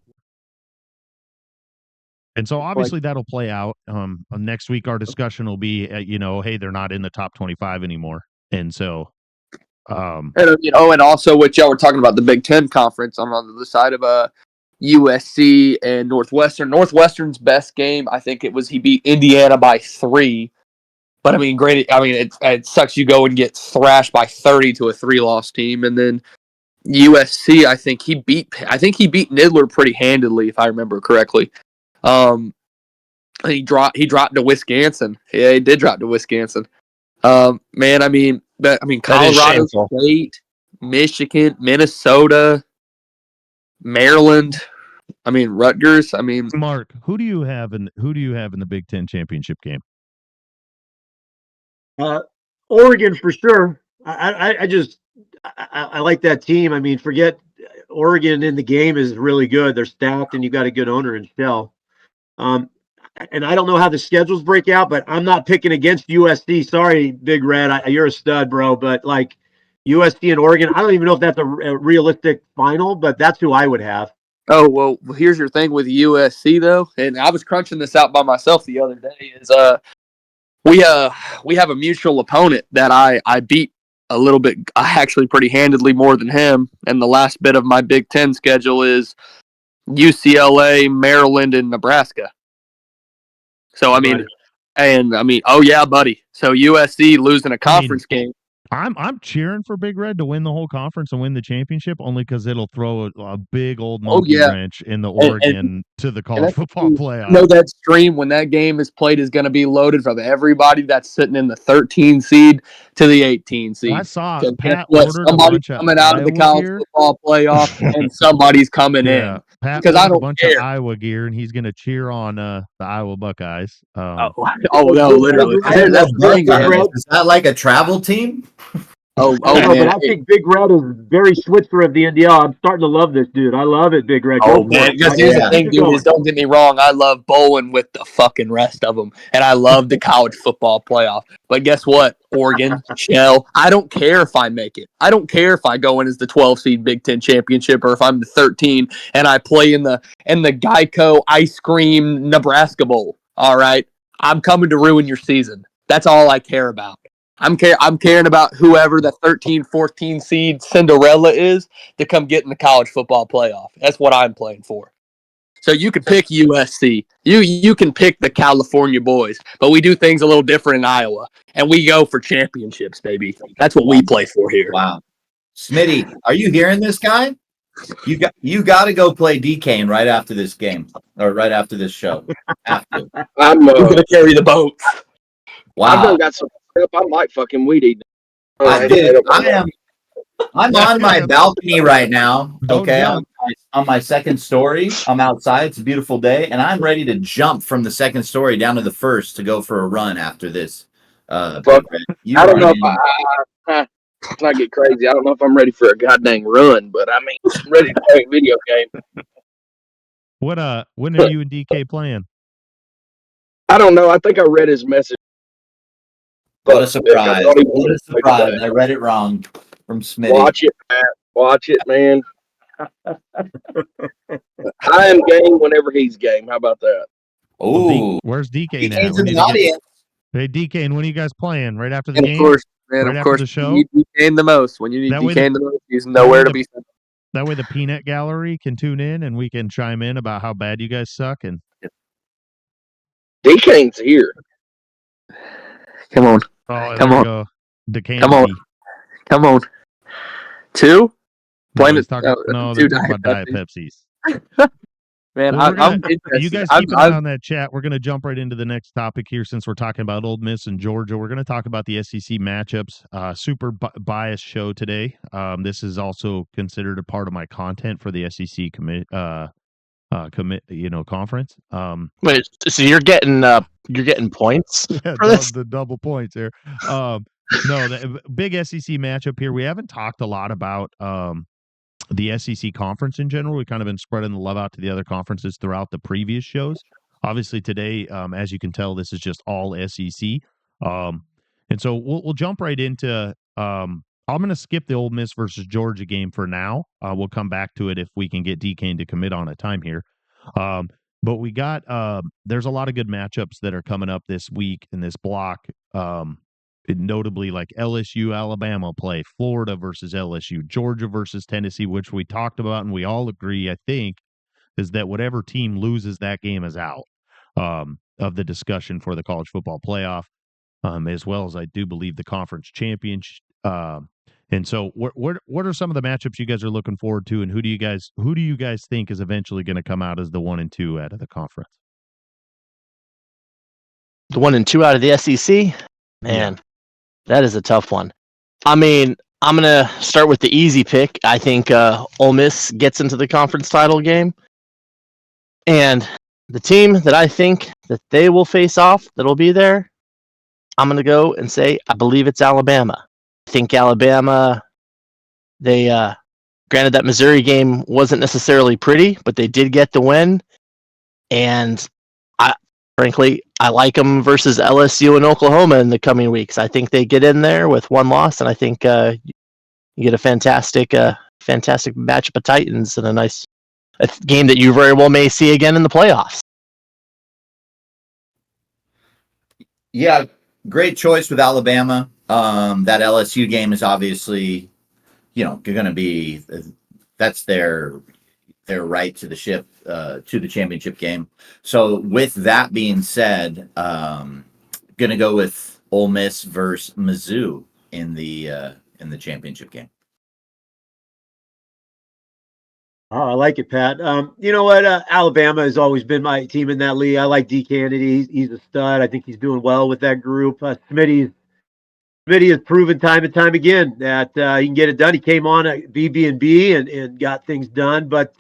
And so obviously that'll play out. Next week, our discussion will be, hey, they're not in the top 25 anymore. And so, and also what y'all were talking about, the Big Ten conference. I'm on the side of USC and Northwestern. Northwestern's best game, I think it was he beat Indiana by 3. But I mean, great. I mean, it sucks you go and get thrashed by 30 to a 3-loss team, and then USC, I think he beat Nidler pretty handedly, if I remember correctly. He dropped to Wisconsin. Yeah, he did drop to Wisconsin. Man, I mean, Colorado State, Michigan, Minnesota, Maryland. I mean, Rutgers. I mean, Mark, who do you have in the Big Ten championship game? Oregon for sure. I like that team. I mean, forget Oregon in the game is really good. They're stacked, and you got a good owner in Shell. And I don't know how the schedules break out, but I'm not picking against USC. Sorry, Big Red, you're a stud, bro. But like USC and Oregon, I don't even know if that's a realistic final, but that's who I would have. Oh, well, here's your thing with USC though, and I was crunching this out by myself the other day. Is we have a mutual opponent that I beat a little bit, actually pretty handedly more than him. And the last bit of my Big Ten schedule is UCLA, Maryland, and Nebraska. So I mean, oh yeah, buddy. So USC losing a conference game. I'm cheering for Big Red to win the whole conference and win the championship, only because it'll throw a big old monkey wrench in the Oregon to the college football playoff. That stream when that game is played is going to be loaded from everybody that's sitting in the 13 seed to the 18 seed. I saw Pat ordered somebody's coming out of the college football playoff, and somebody's coming in. Pat ordered a bunch of Iowa gear, and he's going to cheer on the Iowa Buckeyes. No, literally. Is that like a travel team? Man. But I think Big Red is very Switzer of the NDL. I'm starting to love this dude. I love it, Big Red. Man. Because here's the thing, dude, is don't get me wrong. I love bowling with the fucking rest of them. And I love the college football playoff. But guess what? Oregon, Shell, I don't care if I make it. I don't care if I go in as the 12 seed Big Ten championship or if I'm the 13 and I play in the Geico ice cream Nebraska Bowl. All right. I'm coming to ruin your season. That's all I care about. I'm caring about whoever the 13, 14 seed Cinderella is to come get in the college football playoff. That's what I'm playing for. So you can pick USC. You can pick the California boys, but we do things a little different in Iowa, and we go for championships, baby. That's what we play for here. Wow. Smitty, are you hearing this guy? You got to go play DK right after this game or right after this show. I'm going to carry the boat. Wow. I've got some up. I might fucking weed eat. I'm on my balcony right now. Okay, on my second story. I'm outside. It's a beautiful day, and I'm ready to jump from the second story down to the first to go for a run after this. I don't know if let's not get crazy. I don't know if I'm ready for a goddamn run, but I mean, I'm ready to play a video game. When are you and DK playing? I don't know. I think I read his message. What a surprise. What a surprise. I read it wrong from Smitty. Watch it, Matt. Watch it, man. I am game whenever he's game. How about that? Oh, where's DK now? DK's in the audience. Hey, DK, and when are you guys playing? Right after the game? Of course, man. Right of course. The show? You need DK the most. When you need DK the most, he's nowhere to be seen. That way the Peanut Gallery can tune in and we can chime in about how bad you guys suck. And DK's here. Come on. Oh, come on. Come on. Come on. 2? No, they're talking about Diet Pepsis. Man, you guys keep an eye on that chat. We're going to jump right into the next topic here since we're talking about Ole Miss and Georgia. We're going to talk about the SEC matchups. Super biased show today. This is also considered a part of my content for the SEC conference. Wait, so you're getting points for this? The double points here. No, the big SEC matchup here. We haven't talked a lot about the SEC conference in general. We've kind of been spreading the love out to the other conferences throughout the previous shows. Obviously today, as you can tell, this is just all SEC. And so we'll jump right into. I'm going to skip the Ole Miss versus Georgia game for now. We'll come back to it if we can get DK to commit on a time here. But we got there's a lot of good matchups that are coming up this week in this block. Notably like LSU, Alabama play, Florida versus LSU, Georgia versus Tennessee, which we talked about and we all agree, I think, is that whatever team loses that game is out of the discussion for the college football playoff, as well as I do believe the conference championship. And so, what are some of the matchups you guys are looking forward to, and who do you guys think is eventually going to come out as the 1 and 2 out of the conference? The 1 and 2 out of the SEC, man, that is a tough one. I mean, I'm gonna start with the easy pick. I think Ole Miss gets into the conference title game, and the team that I think that they will face off, that'll be there, I'm gonna go and say I believe it's Alabama. I think Alabama. They granted that Missouri game wasn't necessarily pretty, but they did get the win, and frankly, I like them versus LSU and Oklahoma in the coming weeks. I think they get in there with one loss, and I think you get a fantastic matchup of Titans and a game that you very well may see again in the playoffs. Yeah, great choice with Alabama. That LSU game is obviously, going to be that's their right to the ship to the championship game. So with that being said, gonna go with Ole Miss versus Mizzou in the championship game. Oh, I like it, Pat. You know what? Alabama has always been my team in that league. I like D. Kennedy. He's a stud. I think he's doing well with that group. Smitty has proven time and time again that he can get it done. He came on at BB&B and got things done. But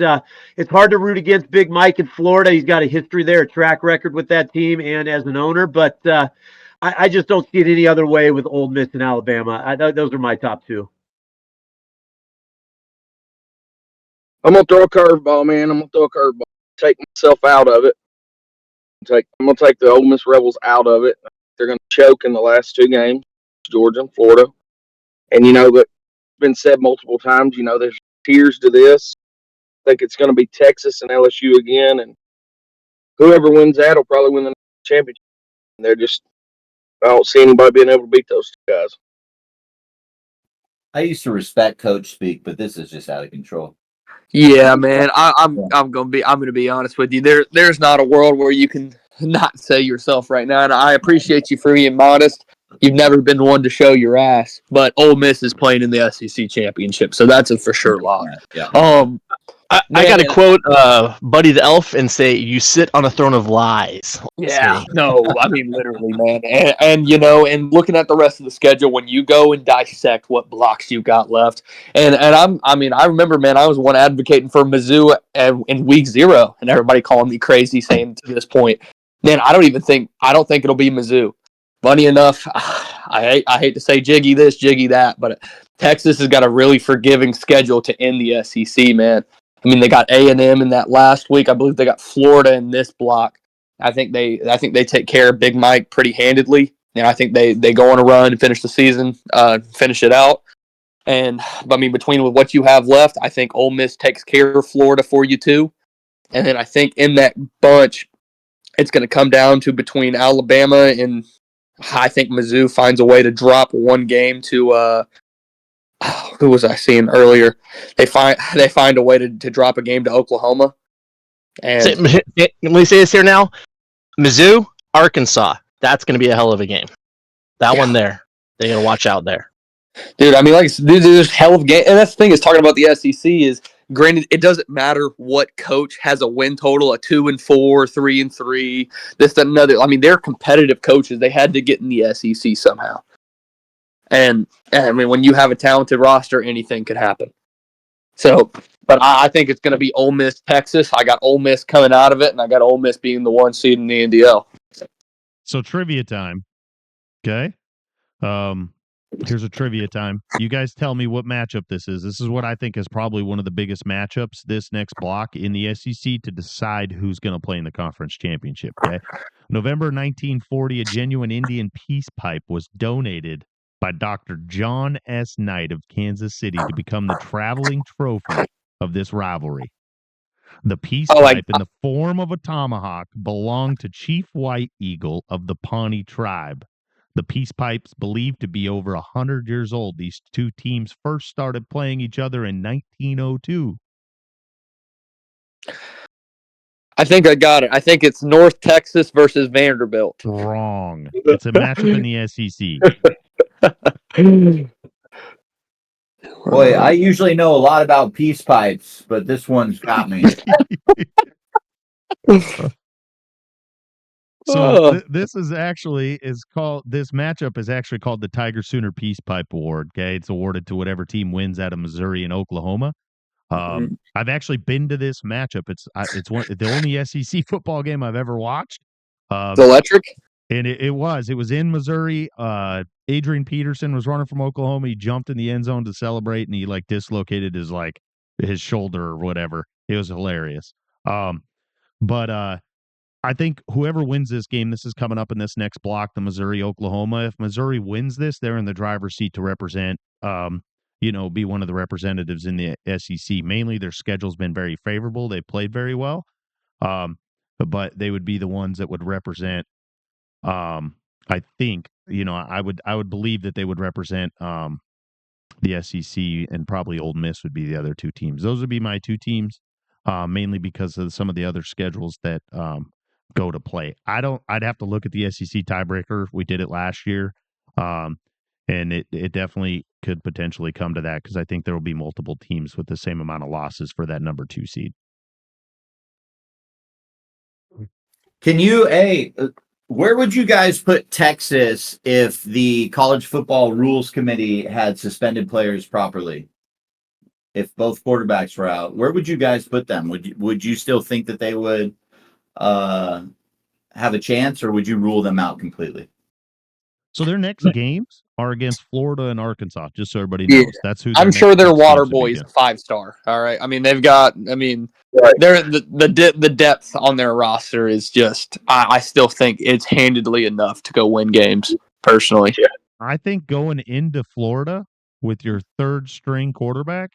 it's hard to root against Big Mike in Florida. He's got a history there, a track record with that team and as an owner. But I just don't see it any other way with Ole Miss and Alabama. Those are my top two. I'm gonna throw a curveball, man. I'm gonna throw a curveball. Take myself out of it. I'm gonna take the Ole Miss Rebels out of it. They're gonna choke in the last two games, Georgia and Florida. And but it's been said multiple times. There's tiers to this. I think it's gonna be Texas and LSU again, and whoever wins that will probably win the championship. And I don't see anybody being able to beat those two guys. I used to respect coach speak, but this is just out of control. Yeah, man. I'm gonna be honest with you. There's not a world where you can not say yourself right now, and I appreciate you for being modest. You've never been one to show your ass, but Ole Miss is playing in the SEC championship, so that's a for sure lock. Yeah. I got to quote Buddy the Elf and say, "You sit on a throne of lies." Yeah, no, I mean literally, man. And and looking at the rest of the schedule, when you go and dissect what blocks you got left, and I remember, man, I was one advocating for Mizzou in week 0, and everybody calling me crazy, saying to this point, man, I don't think it'll be Mizzou. Funny enough, I hate to say jiggy this, jiggy that, but Texas has got a really forgiving schedule to end the SEC, man. I mean, they got A&M in that last week. I believe they got Florida in this block. I think they take care of Big Mike pretty handedly. And I think they go on a run and finish the season, finish it out. But I mean, between what you have left, I think Ole Miss takes care of Florida for you too. And then I think in that bunch, it's going to come down to between Alabama and I think Mizzou finds a way to drop one game to who was I seeing earlier? They find a way to drop a game to Oklahoma. And let me say this here now: Mizzou, Arkansas. That's going to be a hell of a game. That one there, they're going to watch out there, dude. I mean, there's hell of a game, and that's the thing is talking about the SEC is. Granted, it doesn't matter what coach has a win total, a 2-4, 3-3, this, that, another. I mean, they're competitive coaches. They had to get in the SEC somehow. And I mean, when you have a talented roster, anything could happen. So, but I think it's going to be Ole Miss, Texas. I got Ole Miss coming out of it, and I got Ole Miss being the 1 seed in the NDL. So trivia time. Okay. Here's a trivia time. You guys tell me what matchup this is. This is what I think is probably one of the biggest matchups this next block in the SEC to decide who's going to play in the conference championship. Okay. November 1940, a genuine Indian peace pipe was donated by Dr. John S. Knight of Kansas City to become the traveling trophy of this rivalry. The peace Oh, like pipe, in the form of a tomahawk, belonged to Chief White Eagle of the Pawnee tribe. The peace pipe's believed to be over 100 years old. These two teams first started playing each other in 1902. I think I got it. I think it's North Texas versus Vanderbilt. Wrong. It's a matchup in the SEC. Boy, I usually know a lot about peace pipes, but this one's got me. So this is actually this matchup is actually called the Tiger Sooner Peace Pipe Award. Okay, it's awarded to whatever team wins out of Missouri and Oklahoma. I've actually been to this matchup. It's the only SEC football game I've ever watched. It's electric. And it was in Missouri. Adrian Peterson was running from Oklahoma. He jumped in the end zone to celebrate, and he like dislocated his shoulder or whatever. It was hilarious. But I think whoever wins this game, this is coming up in this next block, the Missouri-Oklahoma. If Missouri wins this, they're in the driver's seat to represent, be one of the representatives in the SEC. Mainly, their schedule's been very favorable. They played very well, but they would be the ones that would represent. I think I would believe that they would represent the SEC, and probably Ole Miss would be the other two teams. Those would be my two teams, mainly because of some of the other schedules that go to play. I'd have to look at the SEC tiebreaker. We did it last year. And it definitely could potentially come to that because I think there will be multiple teams with the same amount of losses for that number 2 seed. Where would you guys put Texas if the college football rules committee had suspended players properly? If both quarterbacks were out, where would you guys put them? Would you still think that they would have a chance, or would you rule them out completely? So their next games are against Florida and Arkansas, just so everybody knows. That's who I'm sure their water boy is a 5-star. All right. I mean, they've got. I mean, they're the depth on their roster is just. I still think it's handedly enough to go win games. Personally, I think going into Florida with your third string quarterback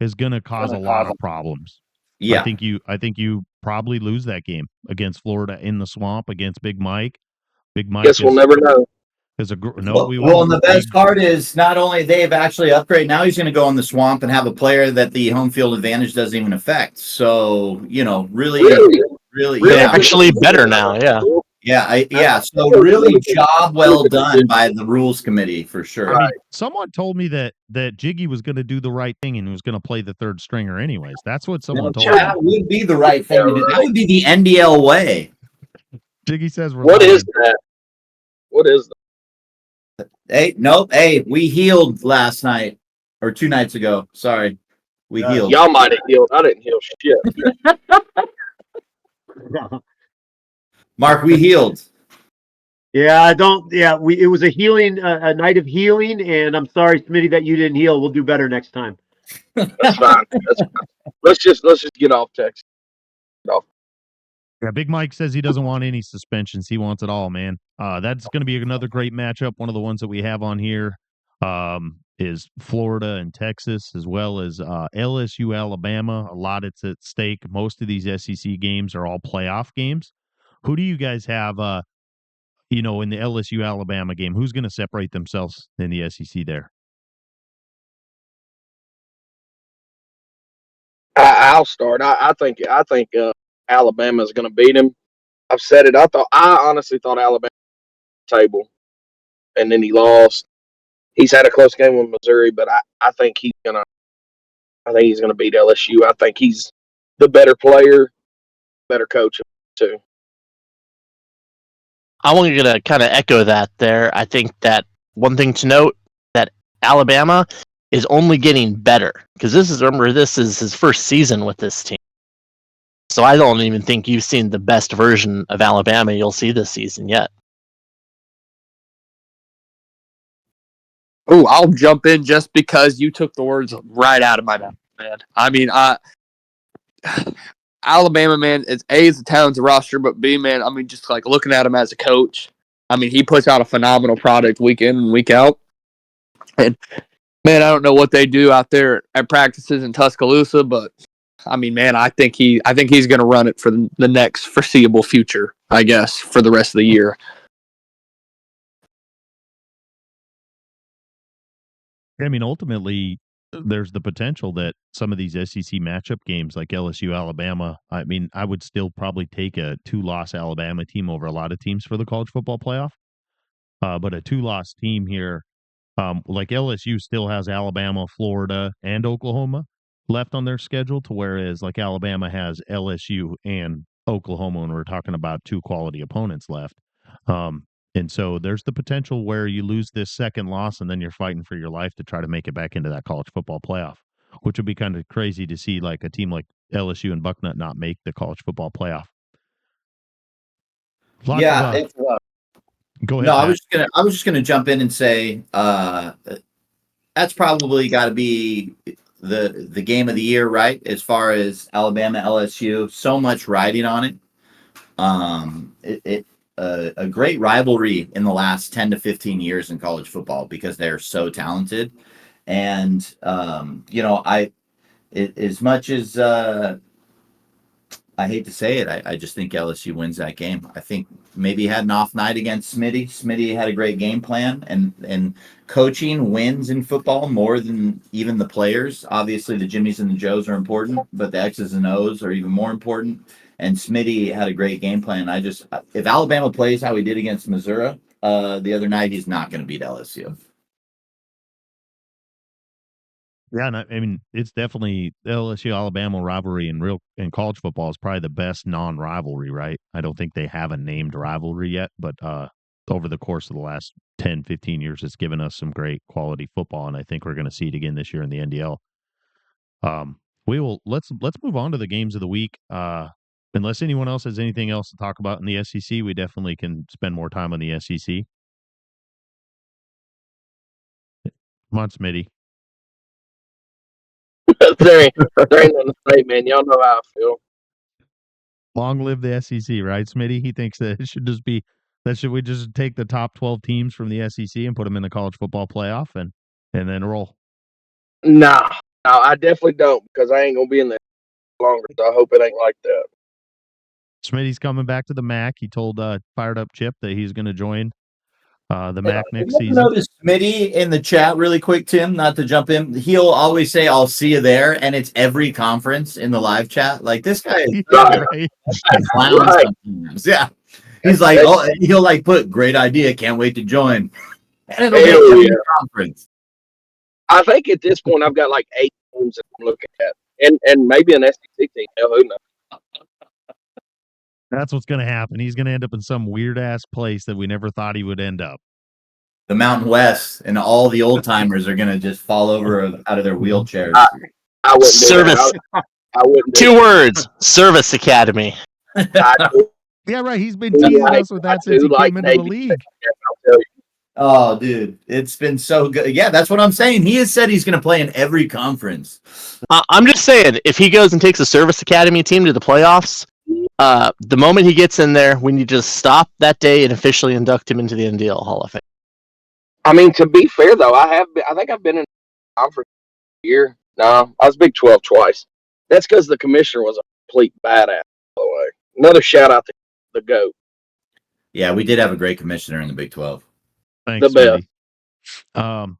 is going to cause a lot of problems. Yeah, I think you probably lose that game against Florida in the swamp against Big Mike. Big Mike. Guess we'll never know. We well, won't. And the best part is not only they've actually upgraded. Now he's going to go in the swamp and have a player that the home field advantage doesn't even affect. So really, actually better now. Yeah. So really, job well done by the rules committee for sure. I mean, someone told me that Jiggy was going to do the right thing and was going to play the third stringer anyways. That's what someone told me. That would be the right thing to do. That would be the NDL way. Jiggy says we're What is that? What is that? Hey, nope. Hey, we healed last night or 2 nights ago. Sorry, we healed. Y'all might have healed. I didn't heal shit. Mark, we healed. Yeah, I don't. Yeah, it was a healing, a night of healing, and I'm sorry, Smitty, that you didn't heal. We'll do better next time. That's fine. Let's just get off Texas. Yeah, Big Mike says he doesn't want any suspensions. He wants it all, man. That's going to be another great matchup. One of the ones that we have on here is Florida and Texas, as well as LSU, Alabama. A lot it's at stake. Most of these SEC games are all playoff games. Who do you guys have, in the LSU, Alabama game? Who's going to separate themselves in the SEC there? I'll start. I think Alabama is going to beat him. I've said it. I honestly thought Alabama was table, and then he lost. He's had a close game with Missouri, but I think he's gonna beat LSU. I think he's the better player, better coach too. I want you to kind of echo that there. I think that one thing to note that Alabama is only getting better because this is his first season with this team. So I don't even think you've seen the best version of Alabama you'll see this season yet. Oh, I'll jump in just because you took the words right out of my mouth, man. I mean, Alabama, man, it's a talented roster, but B, man, I mean, just like looking at him as a coach, I mean, he puts out a phenomenal product week in and week out. And man, I don't know what they do out there at practices in Tuscaloosa, but I mean, man, I think he's going to run it for the next foreseeable future, I guess, for the rest of the year. I mean, ultimately, there's the potential that some of these SEC matchup games like LSU, Alabama, I mean, I would still probably take a 2-loss Alabama team over a lot of teams for the college football playoff. But a 2-loss team here, like LSU still has Alabama, Florida, and Oklahoma left on their schedule, to whereas like Alabama has LSU and Oklahoma, and we're talking about 2 quality opponents left. And so there's the potential where you lose this second loss and then you're fighting for your life to try to make it back into that college football playoff, which would be kind of crazy to see, like a team like LSU and Bucknut not make the college football playoff. Go ahead. No, I was just gonna jump in and say that's probably got to be the game of the year, right? As far as Alabama, LSU, so much riding on it. A great rivalry in the last 10 to 15 years in college football because they're so talented. And as much as I hate to say it, I just think LSU wins that game. I think maybe he had an off night against Smitty. Smitty had a great game plan, and coaching wins in football more than even the players. Obviously, the Jimmies and the Joes are important, but the X's and O's are even more important. And Smitty had a great game plan. If Alabama plays how he did against Missouri the other night, he's not going to beat LSU. Yeah, and I mean, it's definitely the LSU Alabama rivalry in college football is probably the best non-rivalry, right? I don't think they have a named rivalry yet, but over the course of the last 10, 15 years, it's given us some great quality football, and I think we're going to see it again this year in the NDL. Let's move on to the games of the week. Unless anyone else has anything else to talk about in the SEC, we definitely can spend more time on the SEC. Come on, Smitty. there ain't nothing to say, man. Y'all know how I feel. Long live the SEC, right, Smitty? He thinks that it should just be should we just take the top 12 teams from the SEC and put them in the college football playoff and then roll? No, I definitely don't because I ain't gonna be in there longer. So I hope it ain't like that. Smitty's coming back to the MAC. He told Fired Up Chip that he's going to join the MAC next season. Notice Smitty in the chat really quick, Tim, not to jump in. He'll always say, "I'll see you there," and it's every conference in the live chat. Like this guy is right. Sometimes. Yeah. He's like, he'll like put great idea, can't wait to join. And it'll be every conference. I think at this point I've got like 8 teams that I'm looking at. And maybe an SEC team. Hell, who knows? That's what's going to happen. He's going to end up in some weird ass place that we never thought he would end up. The Mountain West, and all the old timers are going to just fall over out of their wheelchairs. I wouldn't Service. I wouldn't. 2 words. Service Academy. Yeah, right. He's been teasing us with that since he came into the league. I'll tell you. Oh, dude, it's been so good. Yeah, that's what I'm saying. He has said he's going to play in every conference. I'm just saying, if he goes and takes a Service Academy team to the playoffs, the moment he gets in there, we need to just stop that day and officially induct him into the NDL Hall of Fame. I mean, to be fair though, I think I've been in conference a year. No, I was Big 12 twice. That's because the commissioner was a complete badass. By the way, another shout out to the GOAT. Yeah, we did have a great commissioner in the Big 12. Thanks, the best. Well,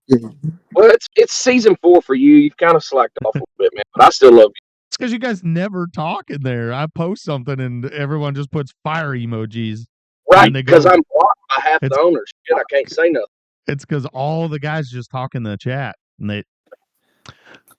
it's season 4 for you. You've kind of slacked off a little bit, man, but I still love you. It's because you guys never talk in there. I post something and everyone just puts fire emojis. Right, because I'm blocked by half the owners. Shit, I can't say nothing. It's because all the guys just talk in the chat. And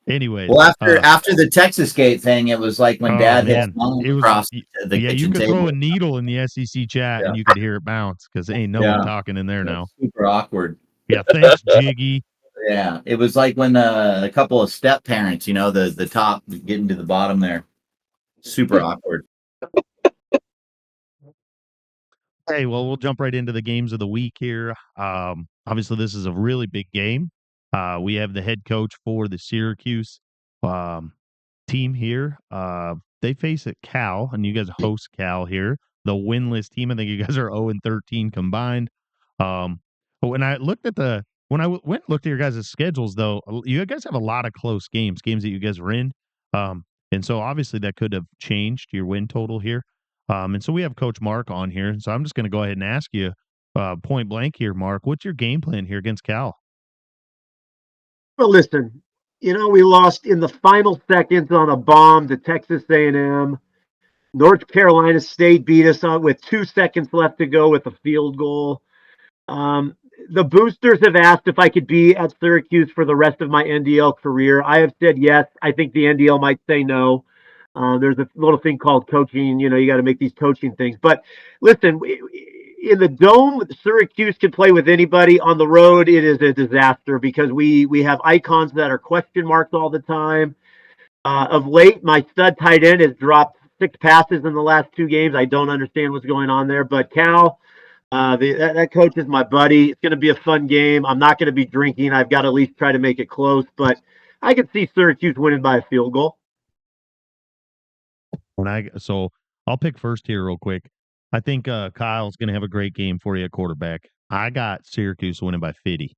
anyways. Well, after the Texas Gate thing, it was like when Dad hit across the kitchen you could table. throw a needle in the SEC chat and you could hear it bounce because ain't no one talking in there now. Super awkward. Yeah, thanks, Jiggy. Yeah, it was like when a couple of step parents, the top getting to the bottom there. Super awkward. Hey, well, we'll jump right into the games of the week here. Obviously, this is a really big game. We have the head coach for the Syracuse team here. They face at Cal, and you guys host Cal here, the winless team. I think you guys are 0-13 combined. But when I looked at went and looked at your guys' schedules, though, you guys have a lot of close games that you guys are in. And so obviously that could have changed your win total here. And so we have Coach Mark on here. So I'm just going to go ahead and ask you point blank here, Mark, what's your game plan here against Cal? Well, listen, we lost in the final seconds on a bomb to Texas A&M. North Carolina State beat us on with 2 seconds left to go with a field goal. The boosters have asked if I could be at Syracuse for the rest of my NDL career. I have said yes. I think the NDL might say no. There's a little thing called coaching. You got to make these coaching things. But listen, in the dome, Syracuse can play with anybody. On the road, it is a disaster because we have icons that are question marks all the time. Of late, my stud tight end has dropped 6 passes in the last 2 games. I don't understand what's going on there. But Cal, that coach is my buddy. It's going to be a fun game. I'm not going to be drinking. I've got to at least try to make it close. But I could see Syracuse winning by a field goal. So I'll pick first here real quick. I think Kyle's going to have a great game for you at quarterback. I got Syracuse winning by 50.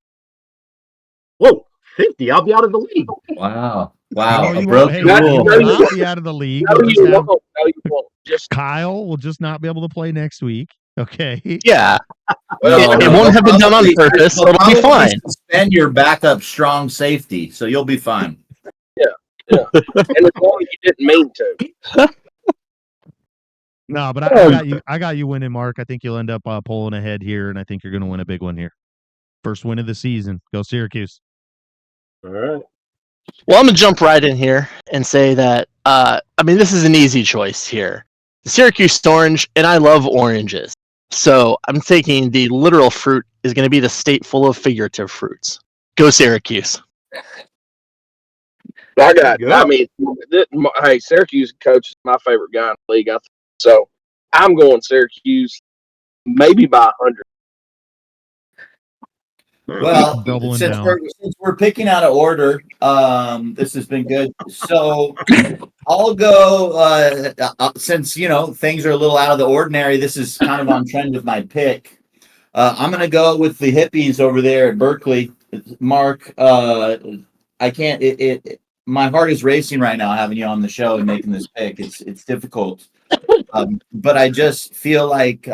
Whoa, 50? I'll be out of the league. Wow. No, you Broke won't. Hey, the you rule. will not be out of the league. No, We'll just you have- won't. No, you won't. Just Kyle will just not be able to play next week. Okay. Yeah, Well, it won't have been done on purpose. They'll It'll be probably fine. Suspend your backup strong safety, so you'll be fine. and as long as you didn't mean to. No, but I got you. I got you winning, Mark. I think you'll end up pulling ahead here, and I think you're going to win a big one here. First win of the season. Go Syracuse. All right. Well, I'm going to jump right in here and say that, this is an easy choice here. The Syracuse orange, and I love oranges. So I'm taking the literal fruit is going to be the state full of figurative fruits. Go Syracuse. Hey, Syracuse coach is my favorite guy in the league. I think. So I'm going Syracuse, maybe by 100. Well, Doubling since down. we're picking out of order, this has been good. So I'll go since things are a little out of the ordinary. This is kind of on trend with my pick. I'm going to go with the hippies over there at Berkeley. Mark, I can't. My heart is racing right now having you on the show and making this pick. It's difficult, but I just feel like.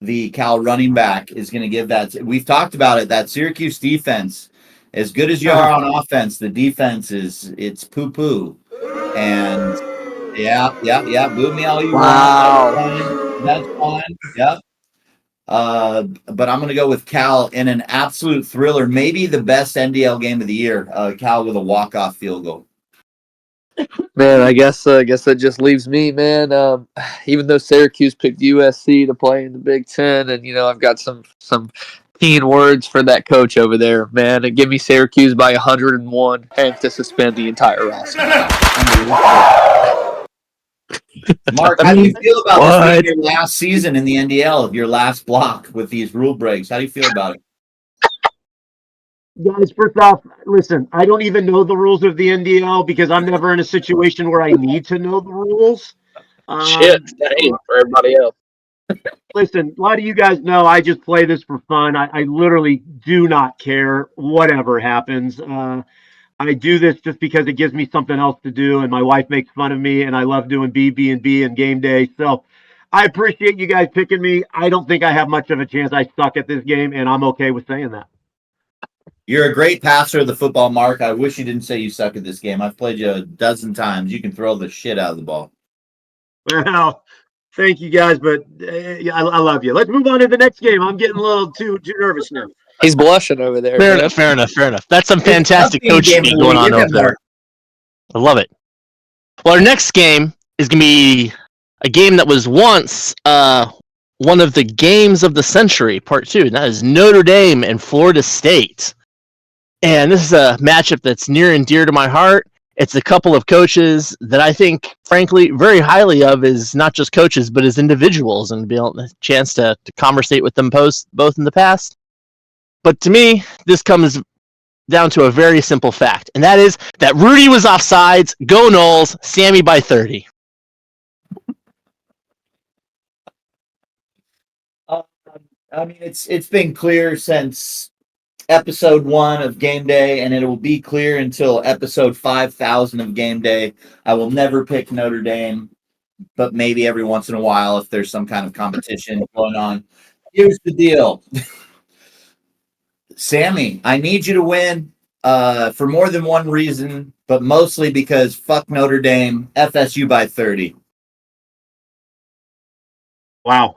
The Cal running back is going to give that. We've talked about it. That Syracuse defense, as good as you are on offense, the defense it's poo poo. And yeah. Boo me all you want. That's fine. Yeah. But I'm going to go with Cal in an absolute thriller, maybe the best NDL game of the year. Cal with a walk-off field goal. Man, I guess that just leaves me, man. Even though Syracuse picked USC to play in the Big Ten, and I've got some keen words for that coach over there, man. And give me Syracuse by 101 and to suspend the entire roster. Mark, how do you feel about this being your last season in the NDL, your last block with these rule breaks? How do you feel about it? Guys, first off, listen, I don't even know the rules of the NDL because I'm never in a situation where I need to know the rules. Shit, dang, for everybody else. Listen, a lot of you guys know I just play this for fun. I literally do not care whatever happens. I do this just because it gives me something else to do, and my wife makes fun of me, and I love doing BB&B and game day. So I appreciate you guys picking me. I don't think I have much of a chance. I suck at this game, and I'm okay with saying that. You're a great passer of the football, Mark. I wish you didn't say you suck at this game. I've played you a dozen times. You can throw the shit out of the ball. Well, thank you guys, but I love you. Let's move on to the next game. I'm getting a little too nervous now. He's blushing over there. Fair enough. That's some fantastic coaching going on over there. I love it. Well, our next game is going to be a game that was once one of the games of the century, part 2. And that is Notre Dame and Florida State. And this is a matchup that's near and dear to my heart. It's a couple of coaches that I think, frankly, very highly of as not just coaches, but as individuals, and be able to chance to conversate with them both in the past. But to me, this comes down to a very simple fact, and that is that Rudy was offsides. Go Noles, Sammy by 30. I mean, it's been clear since episode 1 of Game Day, and it will be clear until episode 5,000 of Game Day. I will never pick Notre Dame, but maybe every once in a while if there's some kind of competition going on. Here's the deal. Sammy, I need you to win for more than one reason, but mostly because fuck Notre Dame, FSU by 30. Wow.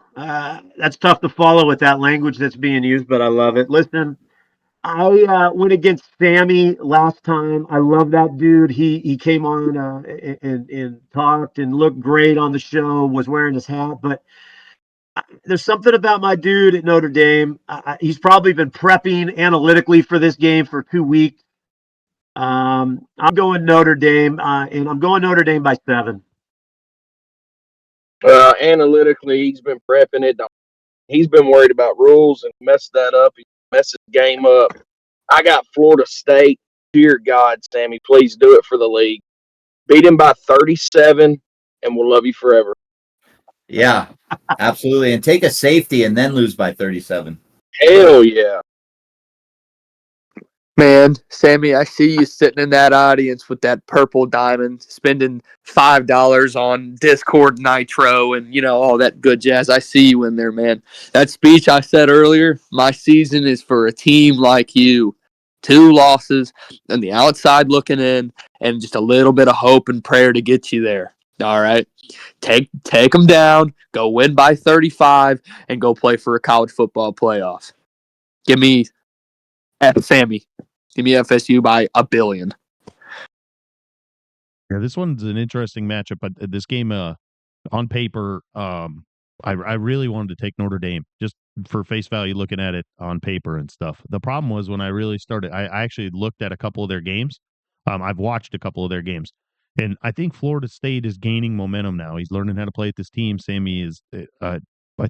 That's tough to follow with that language that's being used, but I love it. Listen, I went against Sammy last time. I love that dude. He came on and talked and looked great on the show, was wearing his hat, but there's something about my dude at Notre Dame. He's probably been prepping analytically for this game for 2 weeks. I'm going Notre Dame, and I'm going Notre Dame by 7. Analytically, he's been prepping it. He's been worried about rules and messed that up. He messed his game up. I got Florida State. Dear God, Sammy, please do it for the league. Beat him by 37, and we'll love you forever. Yeah, absolutely. And take a safety and then lose by 37. Hell yeah. Man, Sammy, I see you sitting in that audience with that purple diamond, spending $5 on Discord Nitro and, all that good jazz. I see you in there, man. That speech I said earlier, my season is for a team like you. 2 losses on the outside looking in and just a little bit of hope and prayer to get you there. All right. Take them down, go win by 35, and go play for a college football playoff. Give me Sammy. Give me FSU by 1 billion. Yeah, this one's an interesting matchup, but this game, on paper, I really wanted to take Notre Dame just for face value, looking at it on paper and stuff. The problem was when I really started, I actually looked at a couple of their games. I've watched a couple of their games, and I think Florida State is gaining momentum now. He's learning how to play with this team. Sammy is, I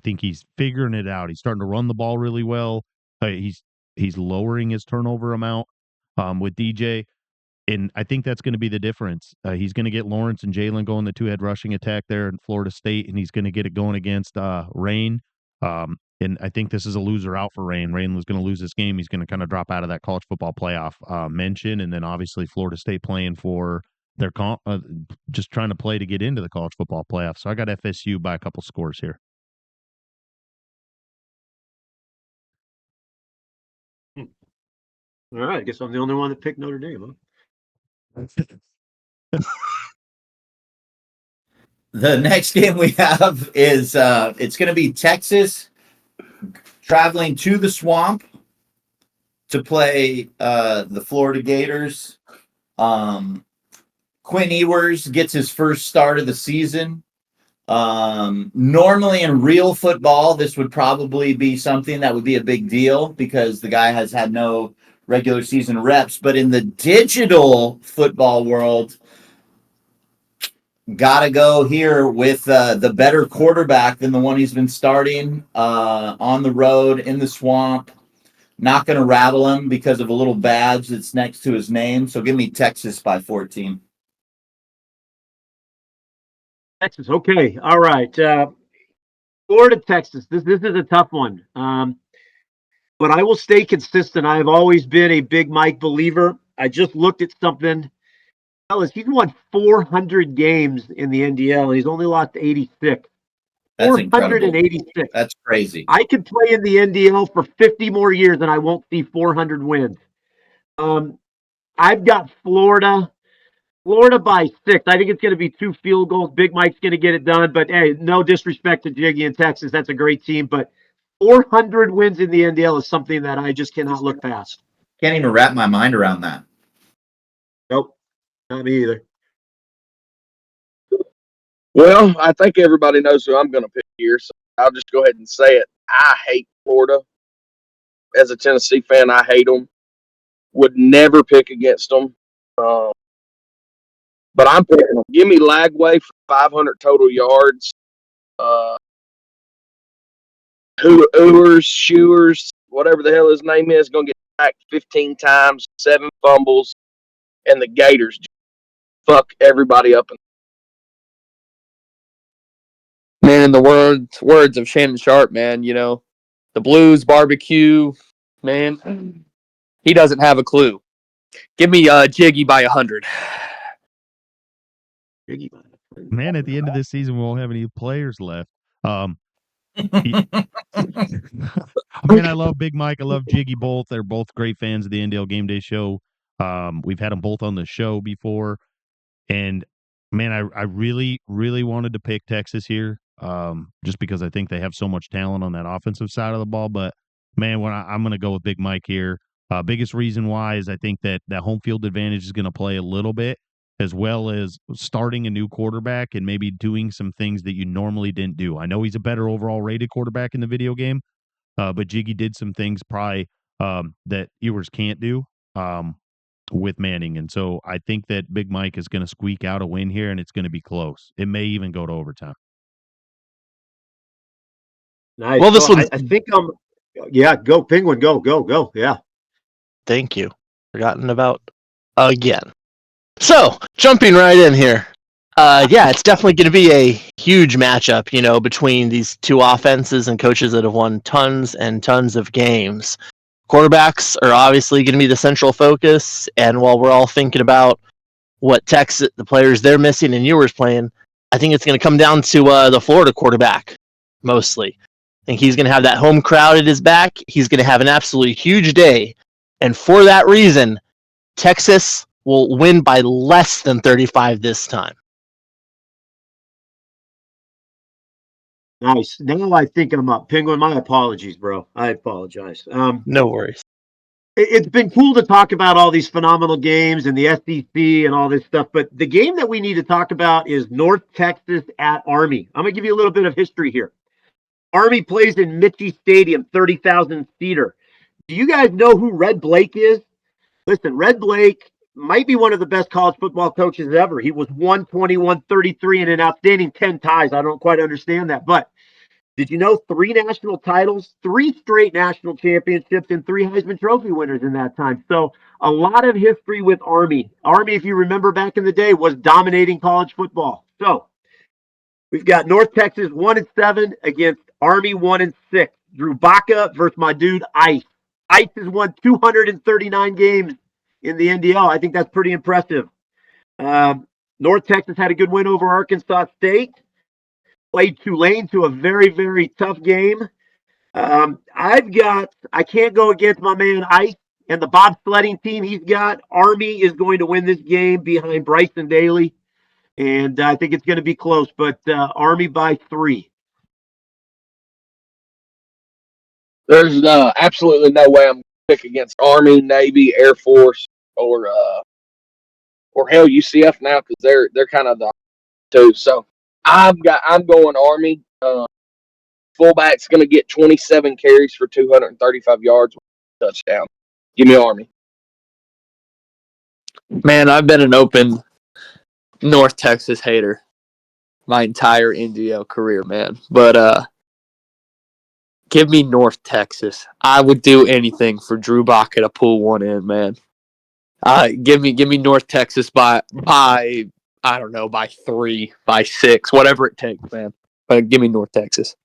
think he's figuring it out. He's starting to run the ball really well. He's lowering his turnover amount with DJ. And I think that's going to be the difference. He's going to get Lawrence and Jalen going the 2-head rushing attack there in Florida State, and he's going to get it going against Rain. And I think this is a loser out for Rain. Rain was going to lose this game. He's going to kind of drop out of that college football playoff mention. And then obviously Florida State playing for their just trying to play to get into the college football playoff. So I got FSU by a couple scores here. All right. I guess I'm the only one that picked Notre Dame, huh? The next game we have is it's going to be Texas traveling to the Swamp to play the Florida Gators. Quinn Ewers gets his first start of the season. Normally in real football, this would probably be something that would be a big deal because the guy has had no regular season reps. But in the digital football world, gotta go here with the better quarterback than the one he's been starting on the road in the Swamp. Not going to rattle him because of a little badge that's next to his name. So give me Texas by 14. Texas. Okay. All right. Florida, Texas. This is a tough one. But I will stay consistent. I've always been a big Mike believer. I just looked at something. Fellas, he's won 400 games in the NDL, and he's only lost 86. That's 486. Incredible. That's crazy. I could play in the NDL for 50 more years, and I won't see 400 wins. I've got Florida by 6. I think it's going to be 2 field goals. Big Mike's going to get it done. But, hey, no disrespect to Jiggy and Texas. That's a great team. But 400 wins in the NDL is something that I just cannot look past. Can't even wrap my mind around that. Nope. Not me either. Well, I think everybody knows who I'm going to pick here, so I'll just go ahead and say it. I hate Florida. As a Tennessee fan, I hate them. Would never pick against them. But I'm picking them. Give me Lagway for 500 total yards. Shewers, whatever the hell his name is, going to get sacked 15 times, 7 fumbles, and the Gators just fuck everybody up. Man, in the words of Shannon Sharp, man, you know, the Blues barbecue, man, he doesn't have a clue. Give me Jiggy by 100. Man, at the end of this season, we won't have any players left. Man, I love Big Mike. I love Jiggy both. They're both great fans of the NDL Game Day show. We've had them both on the show before. And man, I really, really wanted to pick Texas here, just because I think they have so much talent on that offensive side of the ball. But man, I'm going to go with Big Mike here. Biggest reason why is I think that home field advantage is going to play a little bit, as well as starting a new quarterback and maybe doing some things that you normally didn't do. I know he's a better overall rated quarterback in the video game, but Jiggy did some things probably that Ewers can't do. With Manning. And so I think that Big Mike is going to squeak out a win here, and it's going to be close. It may even go to overtime. Nice. Well, this So one's- I think go Penguin, go. Yeah. Thank you. Forgotten about again. So, jumping right in here. Yeah, it's definitely going to be a huge matchup, between these two offenses and coaches that have won tons and tons of games. Quarterbacks are obviously going to be the central focus, and while we're all thinking about what Texas, the players they're missing and Ewers playing, I think it's going to come down to the Florida quarterback, mostly. I think he's going to have that home crowd at his back. He's going to have an absolutely huge day, and for that reason, Texas will win by less than 35 this time. Nice. Now I think I'm up. Penguin, my apologies, bro. I apologize. No worries. It's been cool to talk about all these phenomenal games and the SEC and all this stuff, but the game that we need to talk about is North Texas at Army. I'm going to give you a little bit of history here. Army plays in Mitchie Stadium, 30,000 seater. Do you guys know who Red Blake is? Listen, Red Blake might be one of the best college football coaches ever. He was 121-33 and an outstanding 10 ties. I don't quite understand that, but did you know 3 national titles, 3 straight national championships, and 3 Heisman Trophy winners in that time? So a lot of history with Army. Army, if you remember back in the day, was dominating college football. So we've got North Texas 1-7 against Army 1-6. Drew Baca versus my dude Ice. Ice has won 239 games in the NDL. I think that's pretty impressive. North Texas had a good win over Arkansas State. Played Tulane to a very, very tough game. I can't go against my man Ice and the bobsledding team he's got. Army is going to win this game behind Bryson Daly, and I think it's going to be close, but Army by 3. There's absolutely no way I'm going to pick against Army, Navy, Air Force, or hell UCF now, because they're kind of the two. So I'm going Army. Fullback's going to get 27 carries for 235 yards with a touchdown. Give me Army. Man, I've been an open North Texas hater my entire NDL career, man. But give me North Texas. I would do anything for Drew Baca to pull one in, man. Give me North Texas by I don't know, by 3, by 6, whatever it takes, man. But give me North Texas.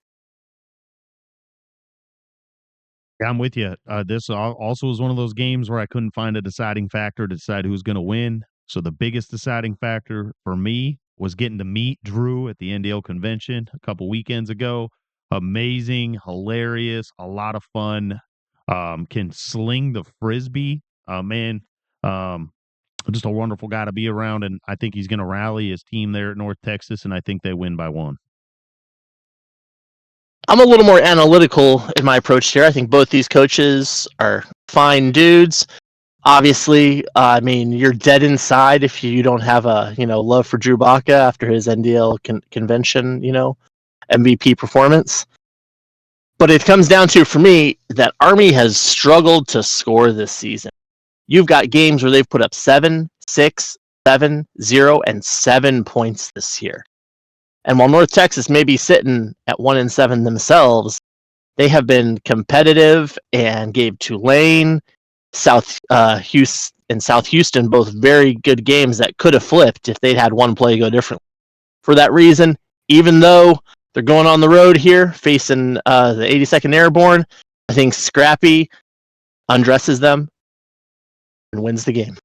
Yeah, I'm with you. This also was one of those games where I couldn't find a deciding factor to decide who's going to win. So the biggest deciding factor for me was getting to meet Drew at the NDL convention a couple weekends ago. Amazing, hilarious, a lot of fun. Can sling the frisbee. Man, just a wonderful guy to be around, and I think he's going to rally his team there at North Texas, and I think they win by 1. I'm a little more analytical in my approach here. I think both these coaches are fine dudes. Obviously, you're dead inside if you don't have a love for Drew Baca after his NDL convention MVP performance. But it comes down to, for me, that Army has struggled to score this season. You've got games where they've put up 7, 6, 7, 0, and 7 points this year. And while North Texas may be sitting at 1-7 themselves, they have been competitive and gave Tulane South Houston, both very good games that could have flipped if they'd had one play go differently. For that reason, even though they're going on the road here facing the 82nd Airborne, I think Scrappy undresses them and wins the game.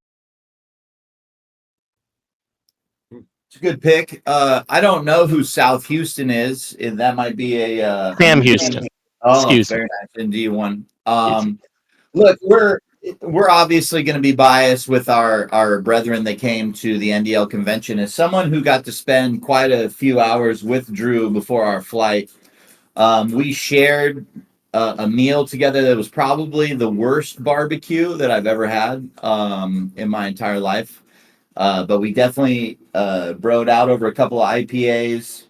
It's a good pick. I don't know who South Houston is. That might be a Sam Houston. Oh, Excuse very nice. ND1. Look, we're obviously going to be biased with our brethren that came to the NDL convention. As someone who got to spend quite a few hours with Drew before our flight, we shared a meal together that was probably the worst barbecue that I've ever had in my entire life. But we definitely broed out over a couple of IPAs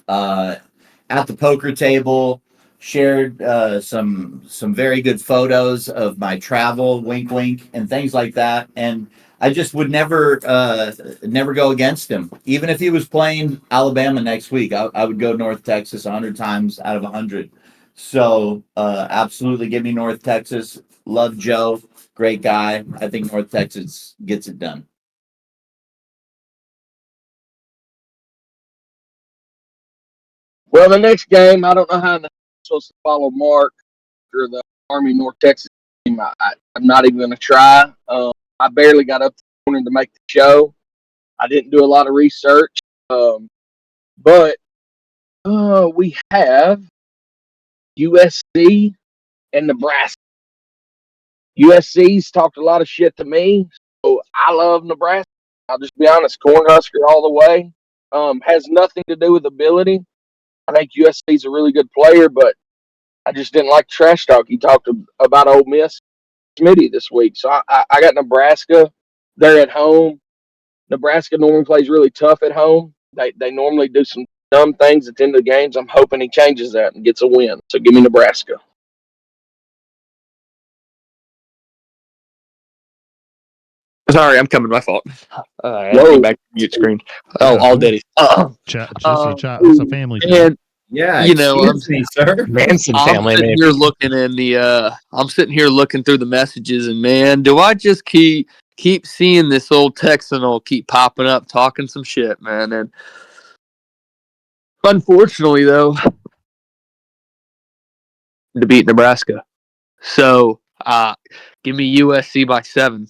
at the poker table. Shared some very good photos of my travel, wink, wink, and things like that. And I just would never go against him, even if he was playing Alabama next week. I would go North Texas 100 times out of 100. So absolutely, give me North Texas. Love Joe, great guy. I think North Texas gets it done. Well, the next game, I don't know how I'm supposed to follow Mark or the Army North Texas team. I'm not even going to try. I barely got up this morning to make the show. I didn't do a lot of research. But we have USC and Nebraska. USC's talked a lot of shit to me, so I love Nebraska. I'll just be honest, Cornhusker all the way. Has nothing to do with ability. I think USC's a really good player, but I just didn't like trash talk. He talked about Ole Miss Smitty this week. So I got Nebraska. They're at home. Nebraska normally plays really tough at home. They normally do some dumb things at the end of the games. I'm hoping he changes that and gets a win. So give me Nebraska. Sorry, I'm coming. My fault. I had to Whoa. get back to the mute screen. Oh, all Diddy. It's a family show. And Yeah, you know, excuse me, sir. Manson I'm family, sitting maybe. here looking in the. I'm sitting here looking through the messages, and man, do I just keep seeing this old Texan keep popping up, talking some shit, man. And unfortunately, though, to beat Nebraska, so give me USC by 7.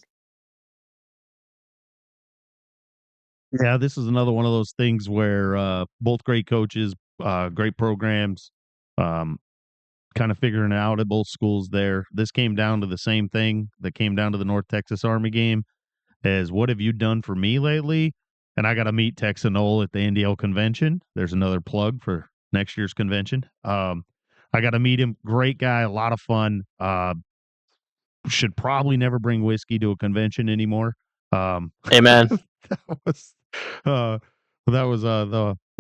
Yeah, this is another one of those things where both great coaches, great programs, kind of figuring it out at both schools there. This came down to the same thing that came down to the North Texas Army game is what have you done for me lately? And I got to meet Texanol at the NDL convention. There's another plug for next year's convention. I got to meet him. Great guy, a lot of fun. Should probably never bring whiskey to a convention anymore. Amen. That was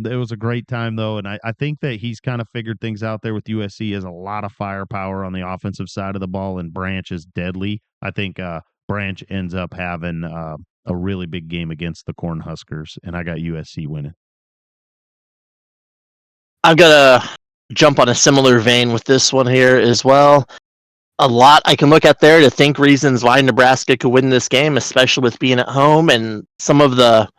it was a great time though, and I think that he's kind of figured things out there with USC. He has a lot of firepower on the offensive side of the ball, and Branch is deadly. I think Branch ends up having a really big game against the Cornhuskers, and I got USC winning. I'm gonna jump on a similar vein with this one here as well. A lot I can look at there to think reasons why Nebraska could win this game, especially with being at home and some of the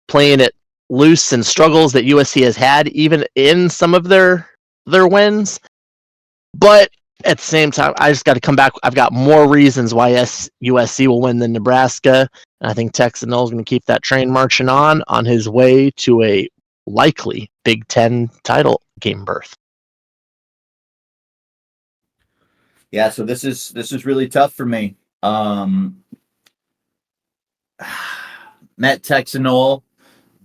playing it loose and struggles that USC has had, even in some of their wins. But at the same time, I just got to come back. I've got more reasons why USC will win than Nebraska. And I think Texas Noel is going to keep that train marching on his way to a likely Big Ten title game berth. Yeah, so this is really tough for me. Met Texanol,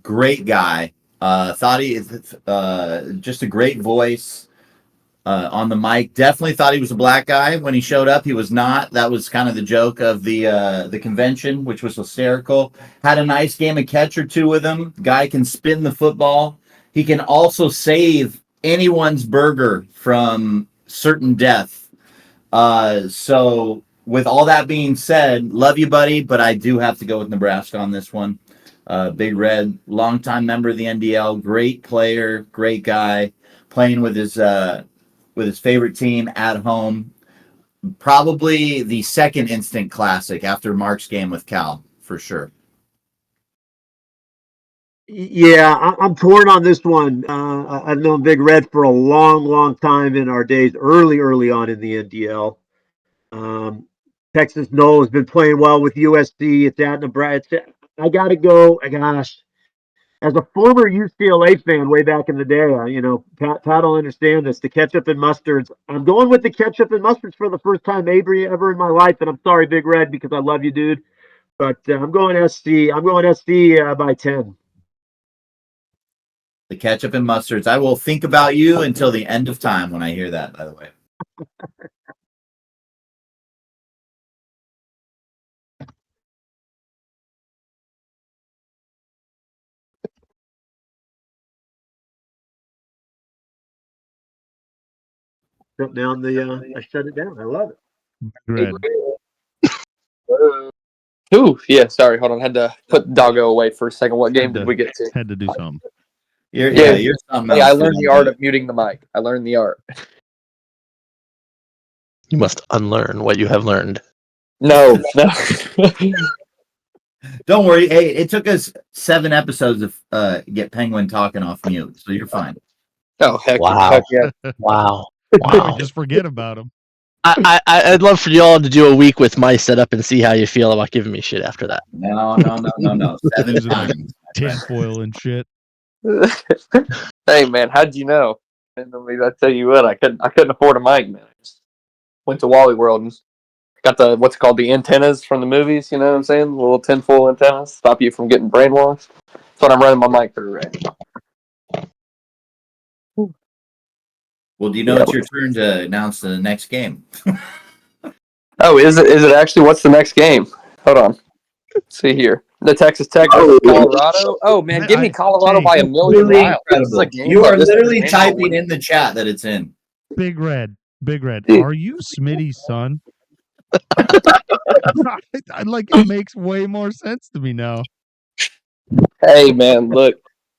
great guy. Thought he is just a great voice on the mic. Definitely thought he was a black guy when he showed up. He was not. That was kind of the joke of the convention, which was hysterical. Had a nice game of catch or two with him. Guy can spin the football. He can also save anyone's burger from certain death. So with all that being said, love you, buddy, but I do have to go with Nebraska on this one. Big Red, longtime member of the NDL, great player, great guy, playing with his favorite team at home. probably the second instant classic after Mark's game with Cal, for sure. Yeah, I'm torn on this one. I've known Big Red for a long, long time in our days, early on in the NDL. Um, Texas Noel has been playing well with USC. It's at Nebraska. I got to go. Gosh, as a former UCLA fan way back in the day, Pat will understand this. The ketchup and mustards. I'm going with the ketchup and mustards for the first time ever in my life. And I'm sorry, Big Red, because I love you, dude. But I'm going SC. I'm going SC by 10. The ketchup and mustards. I will think about you until the end of time when I hear that, by the way. Shut down I shut it down. I love it. Red. Ooh, yeah. Sorry, hold on. Had to put Doggo away for a second. What game did we get to? Had to do something. You're something Hey, else. I learned the art of muting the mic. I learned the art. You must unlearn what you have learned. No. Don't worry. Hey, it took us 7 episodes to get Penguin talking off mute, so you're fine. Oh, heck, Wow. heck yeah. Wow. Just forget about him. I'd love for y'all to do a week with my setup and see how you feel about giving me shit after that. No. 7 Using like times. tinfoil and shit. Hey, man, how'd you know? And I mean, I tell you what, I couldn't afford a mic, man. I just went to Wally World and got the what's called the antennas from the movies. You know what I'm saying? The little tinfoil antennas stop you from getting brainwashed. That's what I'm running my mic through right now. Well, do you know it's your turn to announce the next game? Oh, is it actually? What's the next game? Hold on. Let's see here. The Texas Tech versus Colorado. Oh man, give me Colorado by a million Really miles. This is a incredible. game You that are this literally man typing wins. in the chat that it's in. Big Red. Dude. Are you Smitty's son? Like, it makes way more sense to me now. Hey man, look.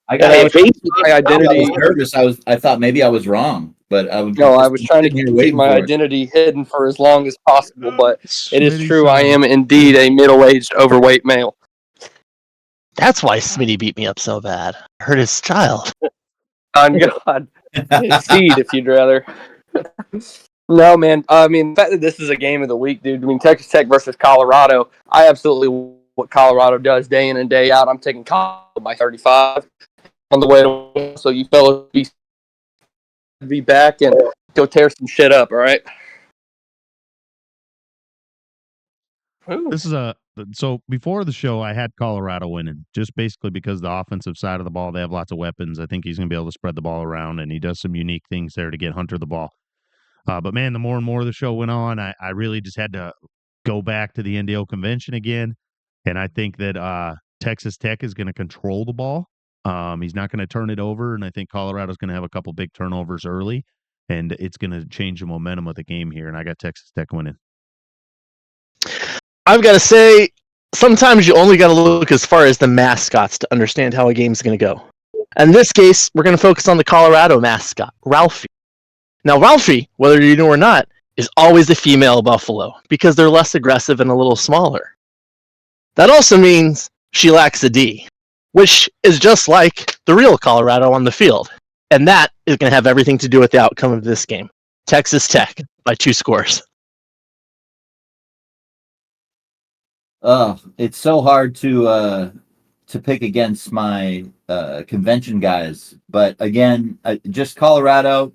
I And I was trying to keep my I identity. was nervous. I thought maybe I was wrong, but I was Trying to keep my identity hidden for as long as possible. But it is Smitty's true. son. I am indeed a middle-aged, overweight male. That's why Smitty beat me up so bad. I hurt his child. On God, seed if you'd rather. No, man. I mean, the fact that this is a game of the week, dude. I mean, Texas Tech versus Colorado. I absolutely what Colorado does day in and day out. I'm taking Colorado by 35 on the way to. So you fellas be back and go tear some shit up. All right. This is so before the show, I had Colorado winning, just basically because the offensive side of the ball, they have lots of weapons. I think he's going to be able to spread the ball around, and he does some unique things there to get Hunter the ball. But man, the more and more the show went on, I really just had to go back to the NDL convention again, and I think that Texas Tech is going to control the ball. He's not going to turn it over, and I think Colorado's going to have a couple big turnovers early, and it's going to change the momentum of the game here. And I got Texas Tech winning. I've got to say, sometimes you only got to look as far as the mascots to understand how a game's going to go. In this case, we're going to focus on the Colorado mascot, Ralphie. Now, Ralphie, whether you know or not, is always a female buffalo because they're less aggressive and a little smaller. That also means she lacks a D, which is just like the real Colorado on the field. And that is going to have everything to do with the outcome of this game. Texas Tech by 2 scores. It's so hard to pick against my convention guys, but again, just Colorado.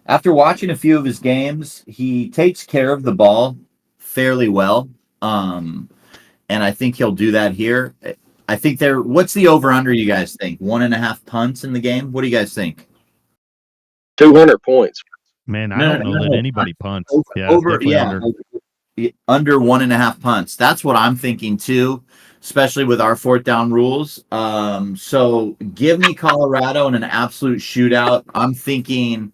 After watching a few of his games, he takes care of the ball fairly well, and I think he'll do that here. I think what's the over/under? You guys think 1.5 punts in the game? What do you guys think? 200 points. Man, I don't know that anybody punts. Over, definitely under. Under 1.5 punts. That's what I'm thinking too, especially with our 4th down rules. So give me Colorado in an absolute shootout. I'm thinking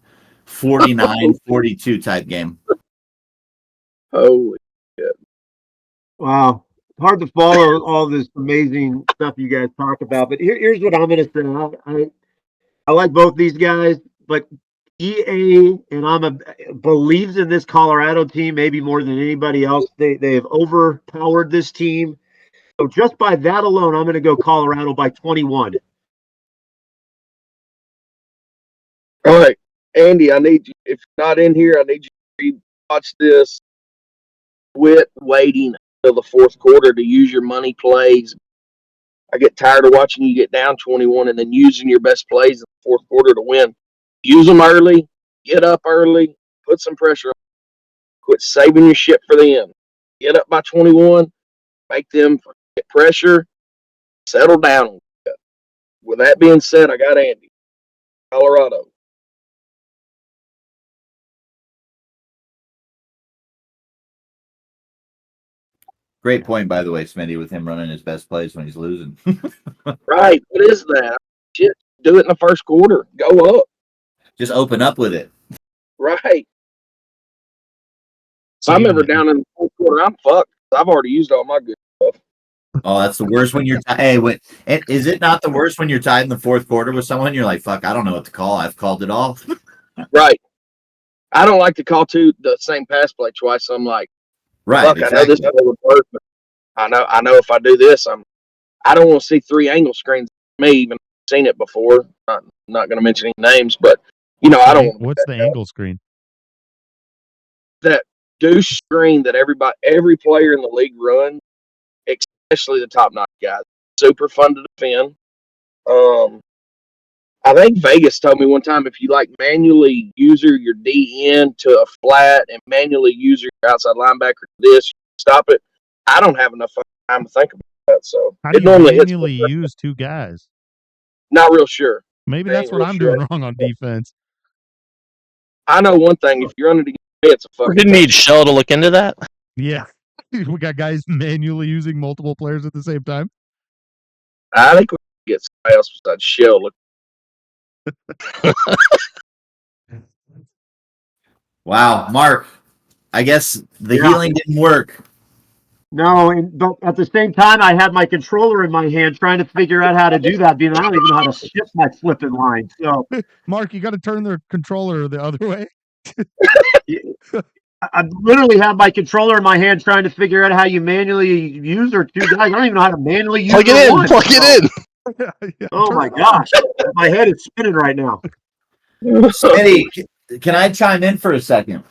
49-42 type game. Holy shit. Wow. Hard to follow all this amazing stuff you guys talk about, but here's what I'm going to say. I like both these guys, but EA and believes in this Colorado team maybe more than anybody else. They have overpowered this team. So just by that alone, I'm going to go Colorado by 21. All right, Andy, I need you. If you're not in here, I need you to watch this. Quit waiting until the fourth quarter to use your money plays. I get tired of watching you get down 21 and then using your best plays in the fourth quarter to win. Use them early. Get up early. Put some pressure on. Quit saving your shit for the end. Get up by 21. Make them get pressure. Settle down. With that being said, I got Andy. Colorado. Great point, by the way, Smitty, with him running his best plays when he's losing. Right. What is that? Shit. Do it in the first quarter. Go up. Just open up with it. Right. If I'm ever down in the fourth quarter, I'm fucked. I've already used all my good stuff. Oh, that's the worst when you're hey, is it not the worst when you're tied in the fourth quarter with someone? You're like, fuck, I don't know what to call. I've called it all. Right. I don't like to call the same pass play twice. So I'm like, Right. fuck, Exactly. I know this would work, but I know if I do this, I don't want to see 3 angle screens. Me, even seen it before. I'm not going to mention any names, but I don't want. What's the angle screen? That douche screen that every player in the league runs, especially the top 9 guys. Super fun to defend. I think Vegas told me one time if you like manually user your DN to a flat and manually user your outside linebacker to this, stop it. I don't have enough time to think about that. So how do you manually use 2 guys? Not real sure. Maybe that's what I'm doing wrong on defense. I know one thing: if you're under the it's a fucking. We didn't need Shell to look into that. Yeah, we got guys manually using multiple players at the same time. I think we can get somebody else besides Shell. Wow, Mark. I guess the healing didn't work. No, but at the same time, I had my controller in my hand trying to figure out how to do that, being I don't even know how to shift my flipping line. So, Mark, you got to turn the controller the other way. I literally have my controller in my hand trying to figure out how you manually use or 2 guys. I don't even know how to manually use Plug it in. Yeah, oh my gosh, my head is spinning right now. Smitty, can I chime in for a second?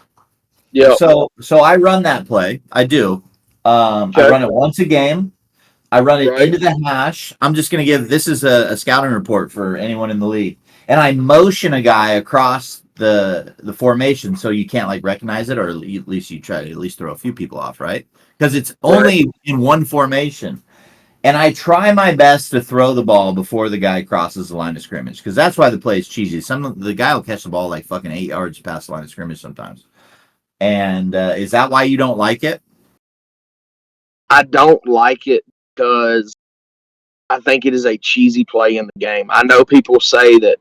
Yeah. So I run that play. I do. Okay. I run it once a game. I run it Right. into the hash. I'm just going to give this is a scouting report for anyone in the league. And I motion a guy across the formation so you can't like recognize it, or at least you try to at least throw a few people off, right? Because it's only in one formation. And I try my best to throw the ball before the guy crosses the line of scrimmage, because that's why the play is cheesy. The guy will catch the ball like fucking 8 yards past the line of scrimmage sometimes. And is that why you don't like it? I don't like it because I think it is a cheesy play in the game. I know people say that,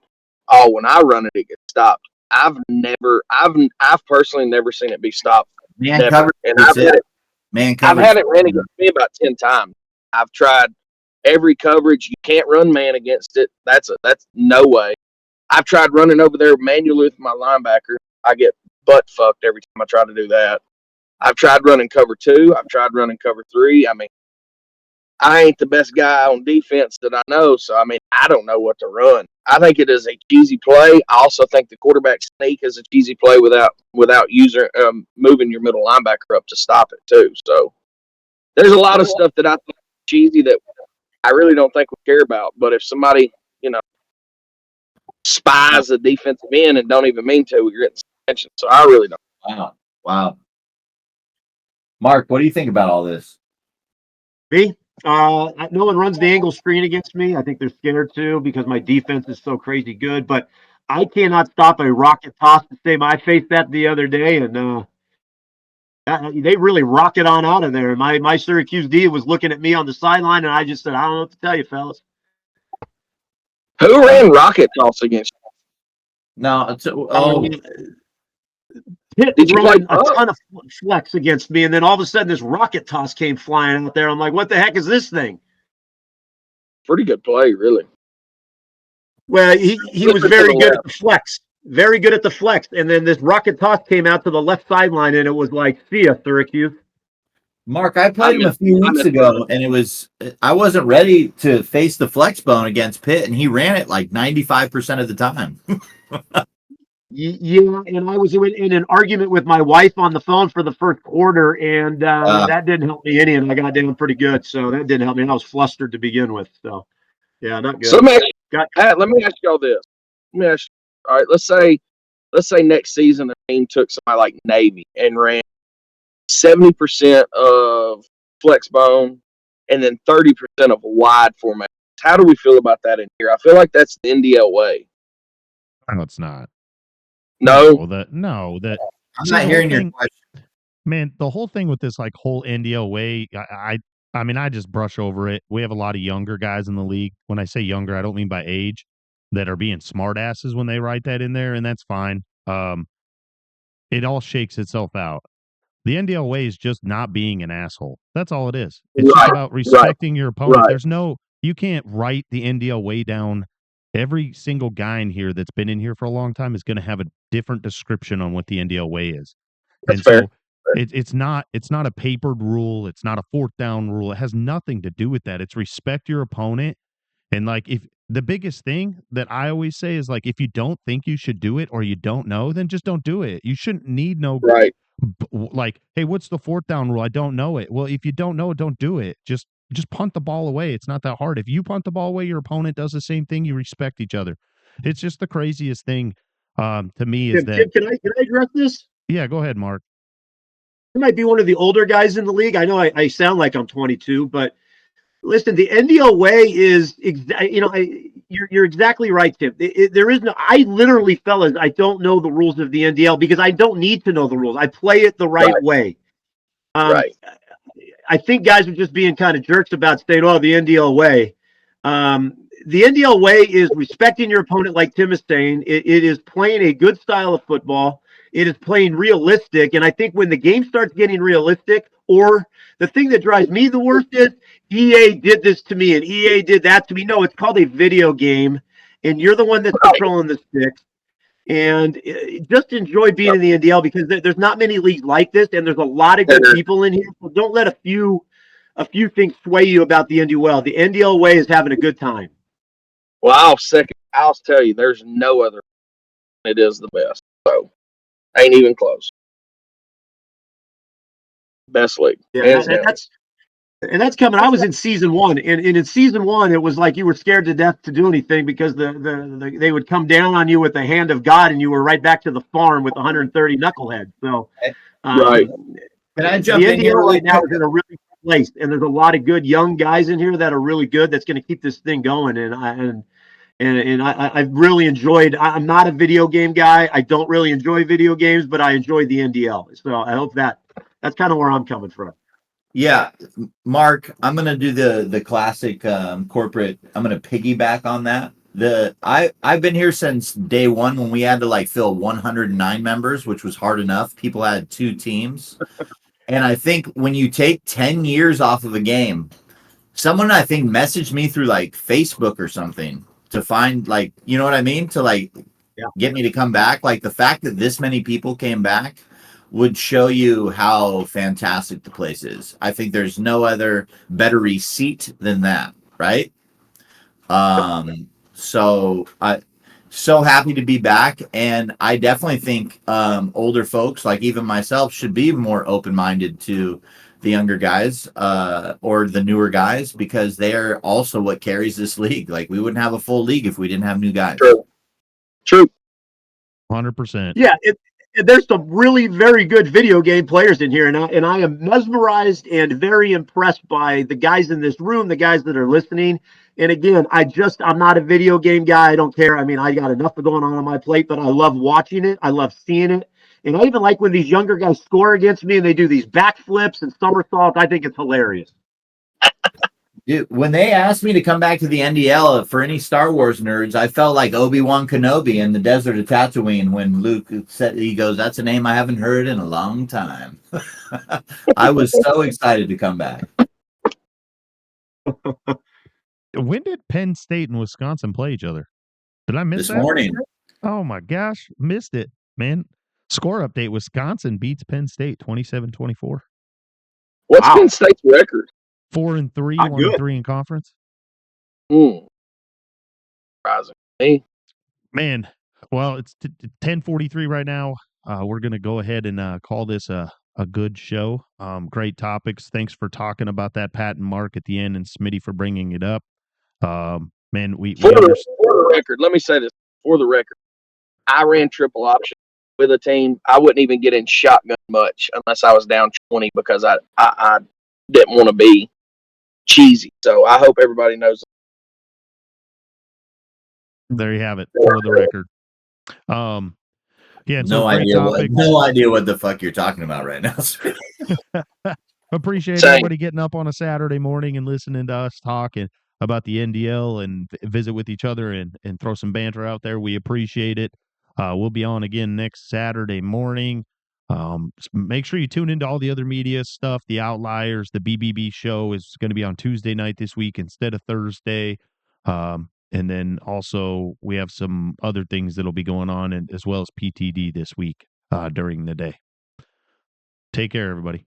oh, when I run it, it gets stopped. I've personally never seen it be stopped. Man Never. coverage. And I've had it ran against me about 10 times. I've tried every coverage. You can't run man against it. That's no way. I've tried running over there manually with my linebacker. I get butt fucked every time I try to do that. I've tried running cover 2. I've tried running cover 3. I mean, I ain't the best guy on defense that I know, so I mean, I don't know what to run. I think it is a cheesy play. I also think the quarterback sneak is a cheesy play without moving your middle linebacker up to stop it too. So there's a lot of stuff that I think is cheesy that I really don't think we care about. But if somebody, spies a defensive end and don't even mean to, you're getting attention. So I really don't. Wow. Mark, what do you think about all this? Me? No one runs the angle screen against me. I think they're scared too because my defense is so crazy good. But I cannot stop a rocket toss to save. I faced that the other day, and they really rocket on out of there. My Syracuse D was looking at me on the sideline, and I just said, I don't know what to tell you, fellas. Who ran rocket toss against you? No, Pitt Did you running play a ton of flex against me, and then all of a sudden this rocket toss came flying out there. I'm like, what the heck is this thing? Pretty good play, really. Well, he was very good at the flex. very good at the flex. And then this rocket toss came out to the left sideline, and it was like, see ya, Syracuse. Mark, I played him a few weeks ago, and I wasn't ready to face the flex bone against Pitt, and he ran it like 95% of the time. Yeah, and I was in an argument with my wife on the phone for the first quarter, and that didn't help me any, and I got down pretty good, so that didn't help me. And I was flustered to begin with, so yeah, not good. So let me ask y'all this. Let me ask you, all right, let's say next season the team took somebody like Navy and ran 70% of flex bone and then 30% of wide formation. How do we feel about that in here? I feel like that's the NDL way. No, it's not. No, that I'm not the hearing whole your thing- question. Man, the whole thing with this like whole NDL way, I mean, I just brush over it. We have a lot of younger guys in the league. When I say younger, I don't mean by age, that are being smartasses when they write that in there, and that's fine. It all shakes itself out. The NDL way is just not being an asshole. That's all it is. It's just about respecting your opponent. right. You can't write the NDL way down. Every single guy in here that's been in here for a long time is going to have a different description on what the NDL way is. That's And fair. so it's not a papered rule. It's not a fourth down rule. It has nothing to do with that. It's respect your opponent. And like, if the biggest thing that I always say is like, if you don't think you should do it or you don't know, then just don't do it. You shouldn't need no Right. like, hey, what's the fourth down rule? I don't know it. Well, if you don't know it, don't do it. Just punt the ball away. It's not that hard. If you punt the ball away, your opponent does the same thing. You respect each other. It's just the craziest thing to me is Tim, can I address this? Yeah, go ahead, Mark. I might be one of the older guys in the league. I know I sound like I'm 22, but listen, the NDL way is, you're exactly right, Tim. There is no, I literally, fellas, I don't know the rules of the NDL because I don't need to know the rules. I play it the right way. Right. I think guys are just being kind of jerks about saying, oh, the NDL way. The NDL way is respecting your opponent, like Tim is saying. It is playing a good style of football. It is playing realistic. And I think when the game starts getting realistic, or the thing that drives me the worst is EA did this to me and EA did that to me. No, it's called a video game, and you're the one that's controlling the sticks. And just enjoy being in the NDL because there's not many leagues like this, and there's a lot of good people in here. So don't let a few things sway you about the NDL. The NDL way is having a good time. Well, I'll tell you, there's no other. It is the best. So, ain't even close. Best league. Yeah, that's coming. I was in season 1, and in season 1, it was like you were scared to death to do anything because they would come down on you with the hand of God, and you were right back to the farm with 130 knuckleheads. So, right. Can I jump in here right now is in a really good place, and there's a lot of good young guys in here that are really good. That's going to keep this thing going, and I've really enjoyed. I'm not a video game guy. I don't really enjoy video games, but I enjoy the NDL. So I hope that's kind of where I'm coming from. Yeah, Mark, I'm gonna do the classic corporate. I'm gonna piggyback on that. I've been here since day one when we had to like fill 109 members, which was hard enough. People had 2 teams, and I think when you take 10 years off of a game, someone I think messaged me through like Facebook or something to find, like, you know what I mean, to like get me to come back. Like, the fact that this many people came back would show you how fantastic the place is. I think there's no other better receipt than that, right? So happy to be back, and I definitely think older folks, like even myself, should be more open-minded to the younger guys or the newer guys, because they are also what carries this league. Like, we wouldn't have a full league if we didn't have new guys. True. 100%. Yeah, there's some really very good video game players in here, and I am mesmerized and very impressed by the guys in this room, the guys that are listening. And again, I'm not a video game guy. I don't care. I mean, I got enough going on my plate, but I love watching it. I love seeing it. And I even like when these younger guys score against me and they do these backflips and somersaults. I think it's hilarious. Dude, when they asked me to come back to the NDL for any Star Wars nerds, I felt like Obi-Wan Kenobi in the desert of Tatooine when Luke said, he goes, "That's a name I haven't heard in a long time." I was so excited to come back. When did Penn State and Wisconsin play each other? Did I miss This that? morning. Oh my gosh, missed it, man. Score update: Wisconsin beats Penn State 27-24. What's Wow. Penn State's record? 4-3, Not good. 1-3 in conference. Surprising me. Man, well, it's 10:43 right now. We're gonna go ahead and call this a good show. Great topics. Thanks for talking about that, Pat and Mark at the end, and Smitty for bringing it up. Man, we For understand. the record, let me say this. For the record, I ran triple option with a team. I wouldn't even get in shotgun much unless I was down 20 because I didn't want to be cheesy. So I hope everybody knows. There you have it for the record. Yeah, and so great topic. No idea what the fuck you're talking about right now. Appreciate Same. everybody getting up on a Saturday morning and listening to us talking about the NDL and visit with each other and throw some banter out there. We appreciate it. We'll be on again next Saturday morning. Make sure you tune into all the other media stuff. The Outliers, the BBB show is going to be on Tuesday night this week instead of Thursday. And then also we have some other things that'll be going on, and as well as PTD this week during the day. Take care, everybody.